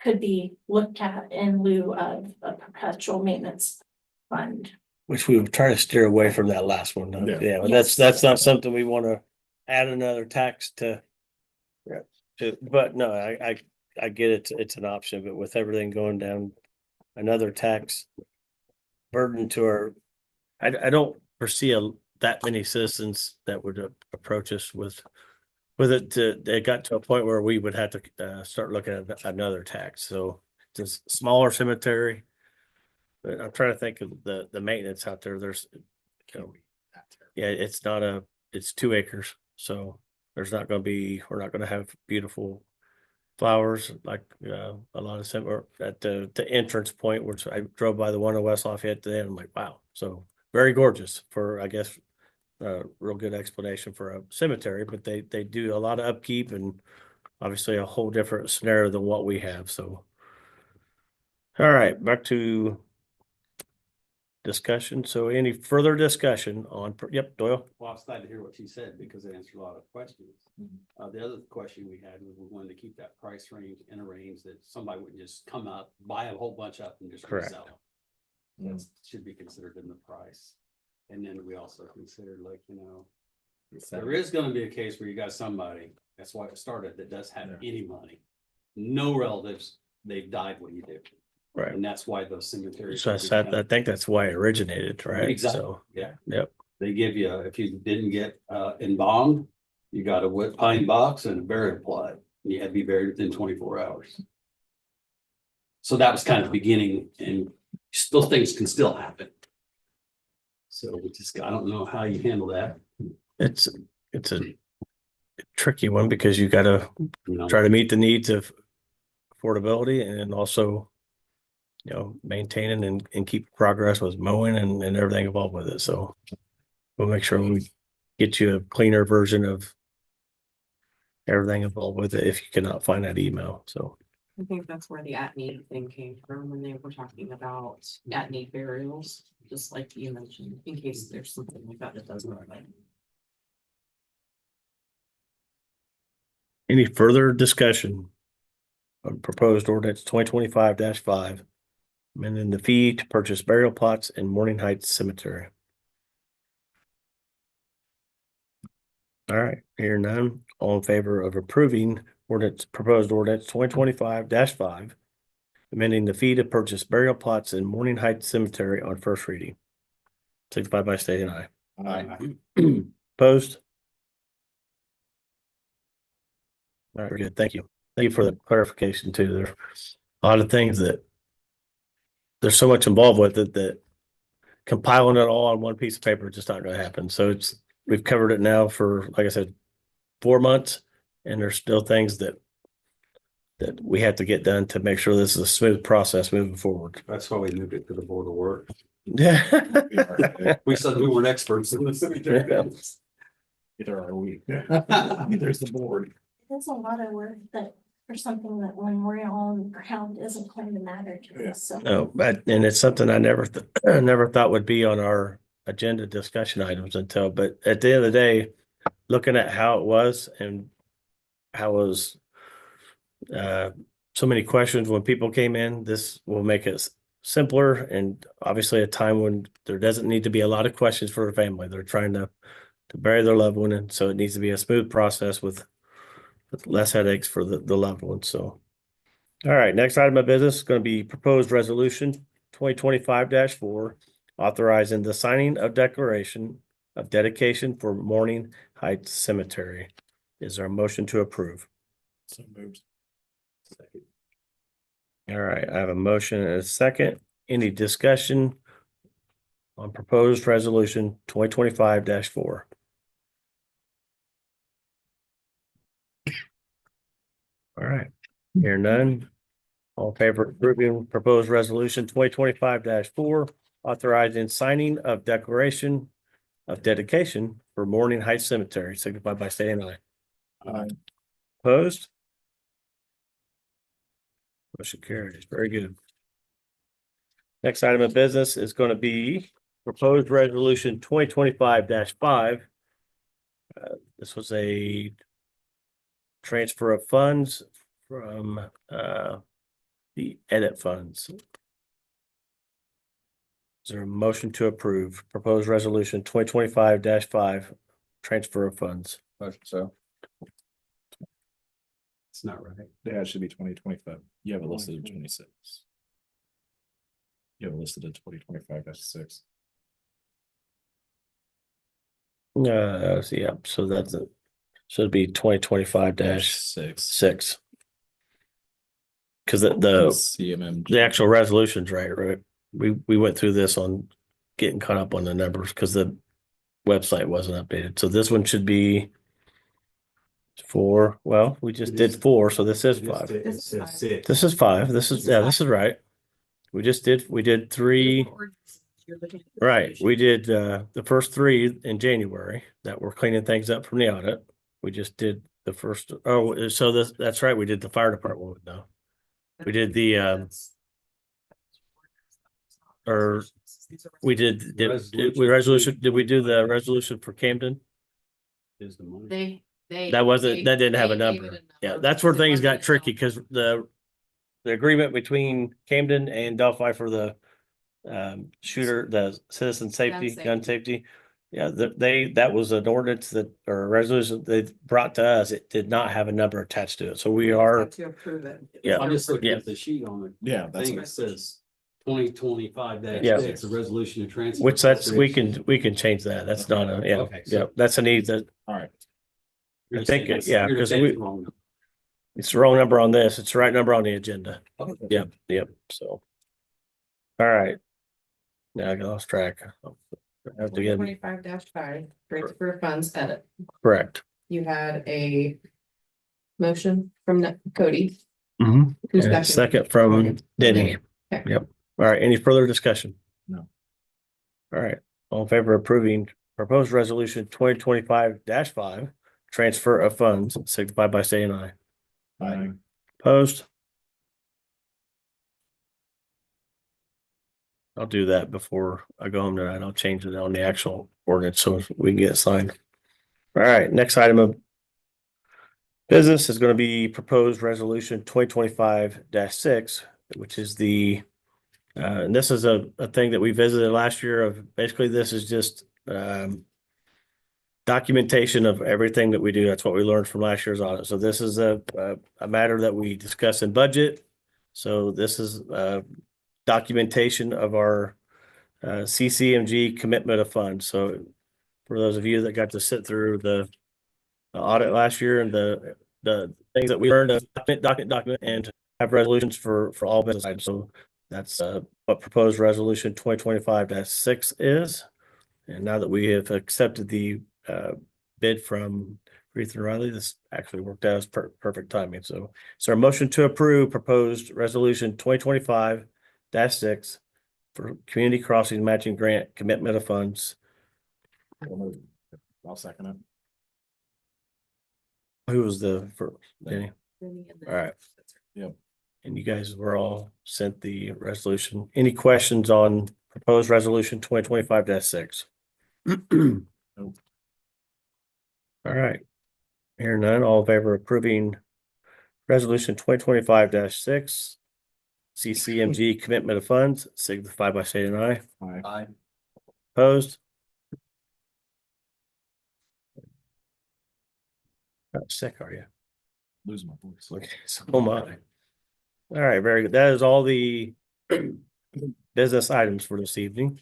could be looked at in lieu of a perpetual maintenance fund. which we would try to steer away from that last one. Though. Yeah. Yeah, but Yes. that's not something we want to add another tax to. Yeah. But no, I get it. It's an option, but with everything going down, another tax burden to our, I don't foresee that many citizens that would approach us with it. It got to a point where we would have to start looking at another tax. So just smaller cemetery. But I'm trying to think of the maintenance out there. There's, you know, yeah, it's 2 acres. So we're not going to have beautiful flowers like a lot of or at the entrance point, which I drove by the one in West Lafayette today. And I'm like, wow. So very gorgeous for, I guess, real good explanation for a cemetery, but they do a lot of upkeep and obviously a whole different scenario than what we have. So, all right, back to discussion. So any further discussion on, yep, Doyle? Well, I was glad to hear what she said because it answered a lot of questions. The other question we had was we wanted to keep that price range in a range that somebody wouldn't just come up, buy a whole bunch up and just Correct. resell them. That should be considered in the price. And then we also considered like, there is gonna be a case where you got somebody, that's why it started, that does have any money. No relatives, they've died when you do. Right. And that's why those cemeteries. So I think that's why it originated, right? Exactly. So, Yeah. yep. They give you, if you didn't get embalmed, you got a wood pine box and a burial plot. You had to be buried within 24 hours. So that was kind of the beginning, and those things can still happen. So we just, I don't know how you handle that. It's a tricky one because you gotta You know, try to meet the needs of affordability and also, maintaining and keep progress with mowing and everything involved with it. So we'll make sure we get you a cleaner version of everything involved with it if you cannot find that email. So, I think that's where the at-need thing came from when they were talking about at-need burials, just like you mentioned, in case there's something like that doesn't relate. any further discussion on proposed ordinance 2025-5, amending the fee to purchase burial plots in Morning Heights Cemetery? All right, hearing none, all in favor of approving proposed ordinance 2025-5, amending the fee to purchase burial plots in Morning Heights Cemetery on first reading, signify by stating aye. Aye. Opposed? All right, good. Thank you. Thank you for the clarification too. There's a lot of things that there's so much involved with it that compiling it all on one piece of paper is just not going to happen. So we've covered it now for, like I said, 4 months, and there's still things that we have to get done to make sure this is a smooth process moving forward. that's why we moved it to the Board of Work. Yeah. We said we weren't experts in the cemetery. Either are we. There's the board. It's a lot of work that, for something that when we're on the ground isn't going to matter to us, so. No, and it's something I never thought would be on our agenda discussion items but at the end of the day, looking at how it was and how it was so many questions when people came in, this will make it simpler and obviously a time when there doesn't need to be a lot of questions for a family. They're trying to bury their loved one, and so it needs to be a smooth process with less headaches for the loved one. So, all right, next item of business is going to be proposed resolution 2025-4, authorizing the signing of declaration of dedication for Morning Heights Cemetery. Is there a motion to approve? So moved. All right, I have a motion and a second. Any discussion on proposed resolution 2025-4? All right, hear none. All in favor of approving proposed resolution 2025-4, authorizing signing of declaration of dedication for Morning Heights Cemetery, signify by saying aye. Aye. Opposed? Motion carries. Very good. Next item of business is going to be proposed resolution 2025-5. This was a transfer of funds from the edit funds. Is there a motion to approve proposed resolution 2025-5, transfer of funds? Motion so. It's not right. Yeah, it should be 2025. You have it listed at 26. You have it listed at 2025-6. Yeah, so that's it. So it'd be 2025-6. 6. Because the CMM. the actual resolution's right? We went through this on getting caught up on the numbers because the website wasn't updated. So this one should be 4. Well, we just did 4, so this is 5. This is 5. This is 5. This is right. We did 3. You're looking at- Right. We did the first 3 in January that were cleaning things up from the audit. We just did the first. Oh, so that's right. We did the fire department one though. We did the That's- or We did did we do the resolution for Camden? Is the money. That wasn't, that didn't have a they gave number. it Yeah, that's where because it things got wasn't tricky because the agreement between Camden and Delphi for the shooter, the citizen safety, gun safety. Yeah, that was an ordinance that, or a resolution they brought to us. It did not have a number attached to it. So we are, Have to approve it. yeah. I'm just looking Yeah. at the sheet on it. Yeah, I that's, think it says 2025 Yeah. -6, a resolution to transfer. Which we can change that. That's not a, yeah, Okay, so- yeah, that's a need that all right. You're I saying think, that's- yeah, you're 'cause saying we- it's wrong. it's the wrong number on this. It's the right number on the agenda. Okay. Yep, yep, so. All right. Now I lost track. I have to get, 25-5, transfer of funds edit. correct. You had a motion from Cody. Mhm. Who's And a second from Denny. Okay. Yep. All right, any further discussion? No. All right, all in favor of approving proposed resolution 2025-5, transfer of funds, signify by saying aye. Aye. Opposed? I'll do that before I go home tonight. I'll change it on the actual ordinance so we can get it signed. All right, next item of business is going to be proposed resolution 2025-6, which is the and this is a thing that we visited last year of basically this is just documentation of everything that we do. That's what we learned from last year's audit. So this is a matter that we discuss in budget. So this is documentation of our CCMG commitment of funds. So for those of you that got to sit through the audit last year and the things that we learned, document and have resolutions for all business items. So that's what proposed resolution 2025-6 is. And now that we have accepted the bid from Reith and Riley, this actually worked out as perfect timing. So our motion to approve proposed resolution 2025-6 for community crossing matching grant commitment of funds. I'll second it. Who was the first? Danny? All right. Yep. And you guys were all sent the resolution. Any questions on proposed resolution 2025-6? Nope. All right. Hearing none, all in favor of approving resolution 2025-6, CCMG commitment of funds, signify by saying aye. Aye. Opposed? How sick are you? Losing my voice. Okay, so am I. All right, very good. That is all the business items for this evening.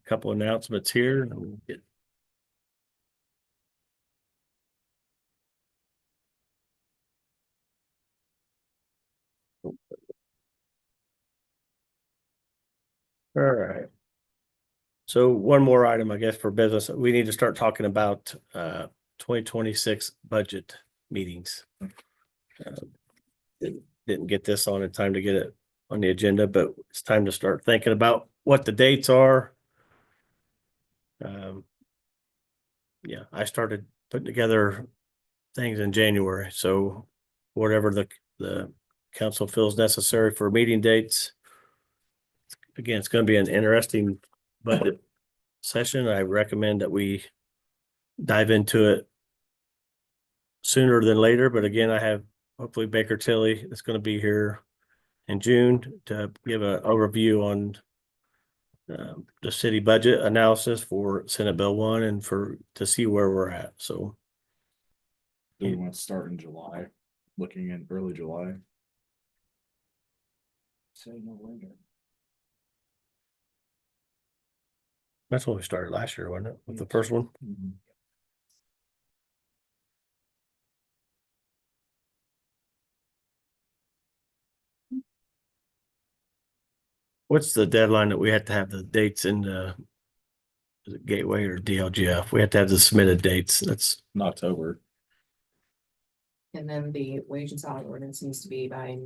Couple announcements here. And we'll get all right. So one more item, I guess, for business. We need to start talking about 2026 budget meetings. Didn't get this on in time to get it on the agenda, but it's time to start thinking about what the dates are. Yeah, I started putting together things in January, so whatever the council feels necessary for meeting dates. Again, it's going to be an interesting budget session. I recommend that we dive into it sooner than later, but again, I have hopefully Baker Tilly that's going to be here in June to give an overview on the city budget analysis for Senate Bill 1 and to see where we're at. So Do we want to start in July? Looking in early July? Say no later. that's what we started last year, wasn't it? With the first one. What's the deadline that we have to have the dates in the is it Gateway or DLGF? We have to have the submitted dates. That's In October. And then the wage and salary ordinance needs to be by.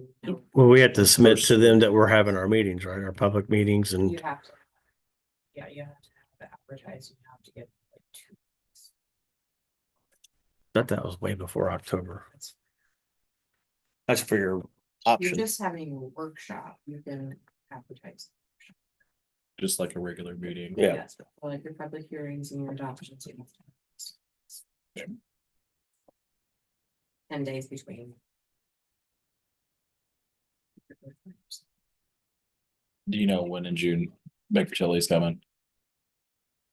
well, we have to submit to them that we're having our meetings, right? Our public meetings and You have to. Yeah, you have to have it advertised. You have to get like 2 weeks. thought that was way before October. That's for your You're option. just having a workshop. You can advertise. Just like a regular meeting. Yeah. Like your public hearings and your adoptions. 10 days between. Do you know when in June Baker Tilly's coming?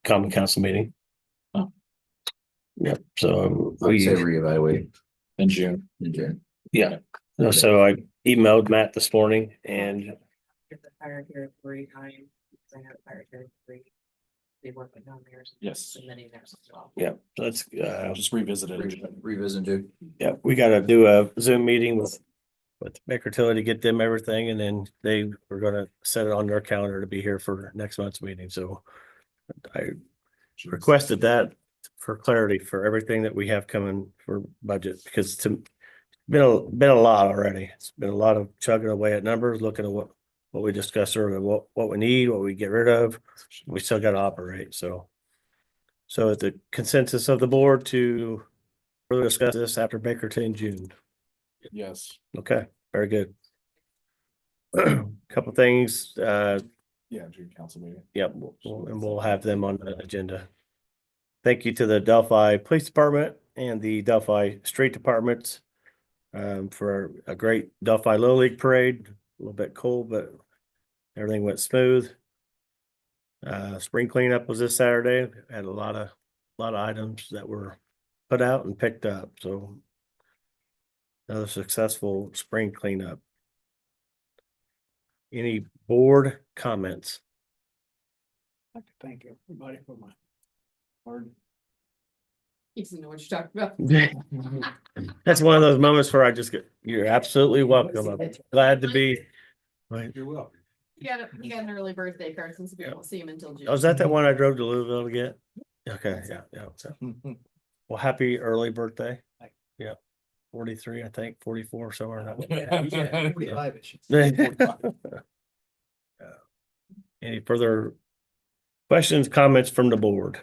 Common council meeting. Oh. Yep, so I'd say we, reevaluate In June. in June. yeah, so I emailed Matt this morning and Get the fire territory time. I have fire territory. They work with down there. Yes. Submitting theirs as well. yeah, let's, Just revisit it. Revisit June. yeah, we gotta do a Zoom meeting with Baker Tilly to get them everything, and then they were gonna set it on their calendar to be here for next month's meeting, so I requested that for clarity for everything that we have coming for budget, because it's been a lot already. It's been a lot of chugging away at numbers, looking at what we discussed earlier, what we need, what we get rid of. We still gotta operate, so. So at the consensus of the board to further discuss this after Baker Tilly in June. Yes. Okay, very good. Couple things, Yeah, June council meeting. yep, and we'll have them on the agenda. Thank you to the Delphi Police Department and the Delphi Street Departments for a great Delphi Little League parade. A little bit cold, but everything went smooth. Spring cleanup was this Saturday. Had a lot of items that were put out and picked up, so another successful spring cleanup. Any board comments? I'd like to thank everybody for my hard. He doesn't know what you're talking about. That's one of those moments where I just get, you're absolutely welcome. I'm glad to be. Right. You're welcome. You got an early birthday card since we won't see him until June. Oh, is that the one I drove to Louisville to get? Okay, yeah. So, well, happy early birthday. Yeah. 43, I think, 44, somewhere in that. 45-ish. Any further questions, comments from the board?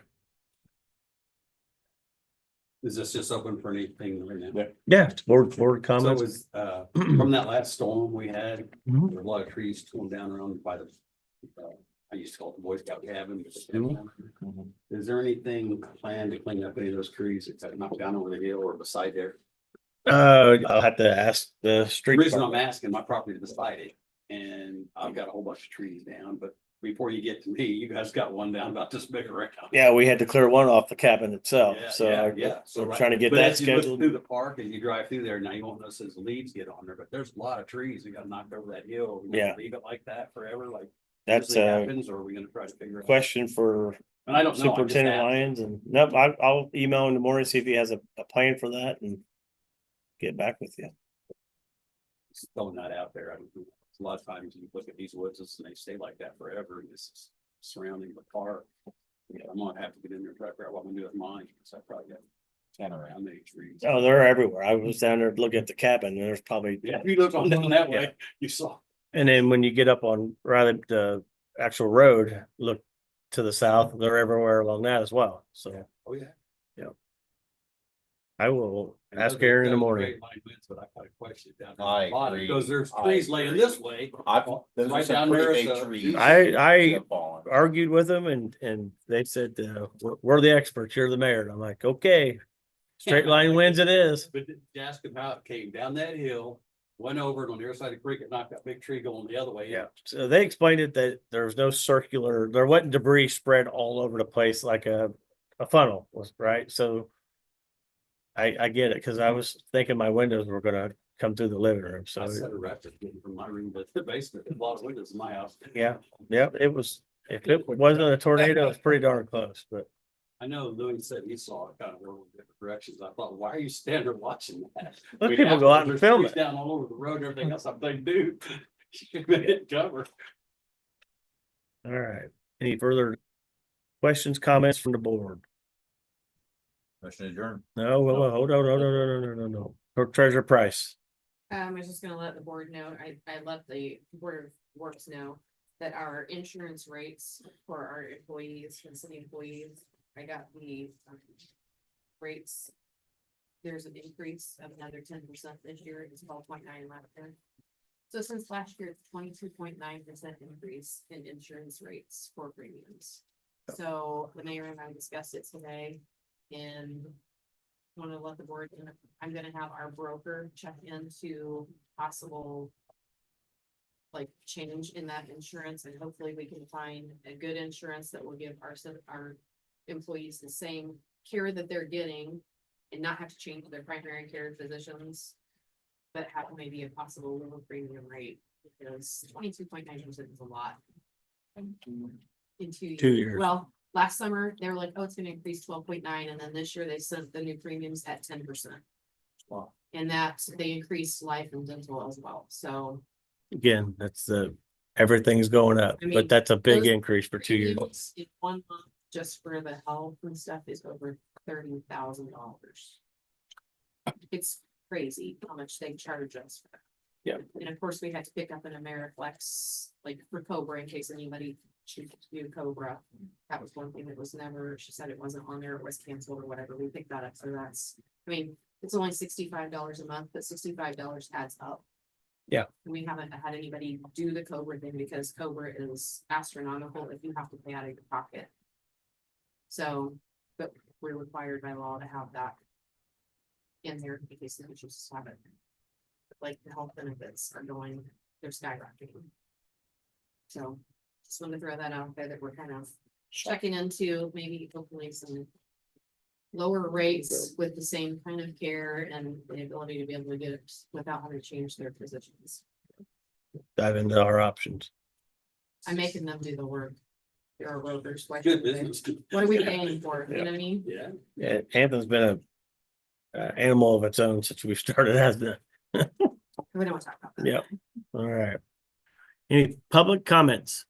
Is this just open for anything right now? Yeah, board So it comments. was, from that last storm we had, there Mhm. were a lot of trees torn down around by the, I used to call it the Boy Scout cabin. Is there anything planned to clean up any of those trees that got knocked down over the hill or beside there? I'll have to ask the The street. reason I'm asking, my property is beside it, and I've got a whole bunch of trees down, but before you get to me, you guys got one down about this big around. Yeah, we had to clear one off the cabin itself, Yeah, so yeah, I- yeah. So we're trying to get But that as you look scheduled. through the park and you drive through there, now you won't notice as the leaves get on there, but there's a lot of trees that got knocked over that hill. Are we gonna Yeah. Leave it like that forever, like That's usually a happens, or are we gonna try to figure it out? question for And I don't know. I'm just Superintendent asking. Lyons, and nope, I'll email in the morning, see if he has a plan for that and get back with you. Just throwing that out there. I don't know. A lot of times you look at these woods and they stay like that forever, and this is surrounding the park. Yeah, I'm gonna have to get in there and try to figure out what I'm gonna do with mine, because I probably got 10 around many trees. Oh, they're everywhere. I was down there looking at the cabin, and there's probably, Yeah, if you look on down that Yeah. way, you saw. and then when you get up on rather the actual road, look to the south, they're everywhere along that as well, so Oh, yeah. I will And ask those are- Aaron in the those are morning. great line wins, but I kind of question it down there. I at the bottom, agree. Because there's I trees laying agree. this way. Those are Right some down pretty there big is a- trees. I that have fallen. argued with them and they said, we're the experts, you're the mayor. And I'm like, okay, straight line wins it is. But ask him how it came down that hill, went over and on the other side of the creek, it knocked that big tree going the other way. Yeah, so they explained it that there was no circular, there wasn't debris spread all over the place like a funnel was, right? So I get it, because I was thinking my windows were gonna come through the living room, so I set a record from my room to the basement, there's a lot of windows in my house. yeah, it was, if it wasn't a tornado, it's pretty darn close, but I know Louis said he saw it kind of roll in different directions. I thought, why are you standing there watching that? let We people have- go out and there's film trees it. Down all over the road and everything else. I'm thinking, dude, you hit cover. All right, any further questions, comments from the board? Motion adjourned. No, well, hold on, no. Clerk Treasurer Price. I was just gonna let the board know, I let the Board of Works know that our insurance rates for our employees and city employees, I got the rates. There's an increase of another 10% this year, it's 12.9 last year. So since last year, it's 22.9% increase in insurance rates for premiums. So the mayor and I discussed it today and want to let the board, I'm gonna have our broker check into possible like change in that insurance, and hopefully we can find a good insurance that will give our employees the same care that they're getting and not have to change their primary care physicians, but have maybe a possible lower premium rate, because 22.9% is a lot. In 2 2 years. years. Well, last summer, they were like, oh, it's gonna increase 12.9, and then this year they sent the new premiums at 10%. Wow. And that they increased life and dental as well, so. Again, that's everything's going up, I mean, but that's a big those increase for 2 years. premiums in 1 month, just for the health and stuff, is over $30,000. It's crazy how much they charge us for that. Yeah. And of course, we had to pick up an Ameriflex, like for Cobra, in case anybody chooses to do Cobra. That was one thing that was never, she said it wasn't on there, it was canceled or whatever, we picked that up, so that's, I mean, it's only $65 a month, but $65 adds up. Yeah. We haven't had anybody do the Cobra thing because Cobra is astronomical if you have to pay out of your pocket. So, but we're required by law to have that in there in case the just have it. Like the health benefits are going, they're skyrocketing. So just wanted to throw that out there that we're kind of checking into, maybe hopefully some lower rates with the same kind of care and the ability to be able to get it without having to change their positions. Dive into our options. I'm making them do the work. There are rovers. Why Good shouldn't they? business. What are we paying for? You know what I mean? Yeah. Yeah, Anthem's been a animal of its own since we started, hasn't it? We don't want to talk about that. Yep. All right. Any public comments?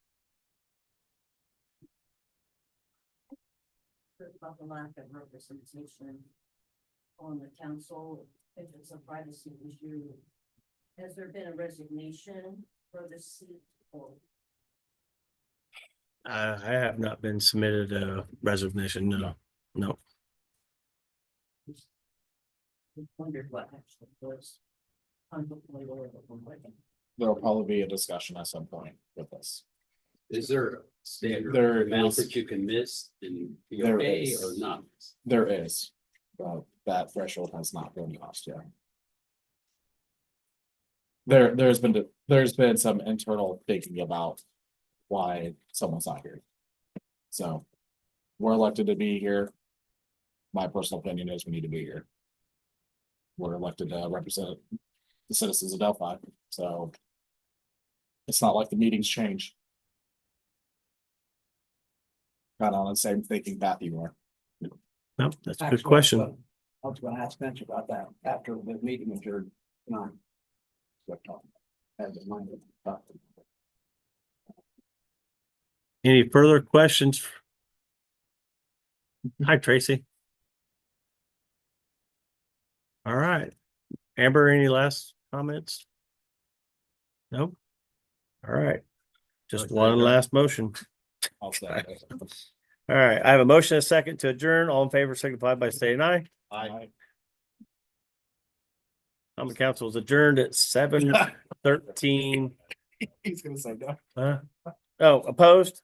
About the lack of representation on the council, if it's a privacy issue. Has there been a resignation for this seat or? I have not been submitted a resignation. No. Wondered what actually was. There'll probably be a discussion at some point with this. Is there a standard There amount is. that you can miss and be There okay is. or not? There is, but that threshold has not been crossed yet. There's been some internal thinking about why someone's not here. So we're elected to be here. My personal opinion is we need to be here. We're elected to represent the citizens of Delphi, so it's not like the meetings change. Kind of on the same thinking path you are. No, that's a good Actually, question. I was gonna ask Spencer about that after the meeting adjourned tonight. As a reminder. Any further questions? Hi, Tracy. All right. Amber, any last comments? Nope. All right. Just one last motion. I'll say. All right. I have a motion, a second to adjourn. All in favor, signify by saying aye. Common Council is adjourned at 7:13. He's gonna say no. Oh, opposed?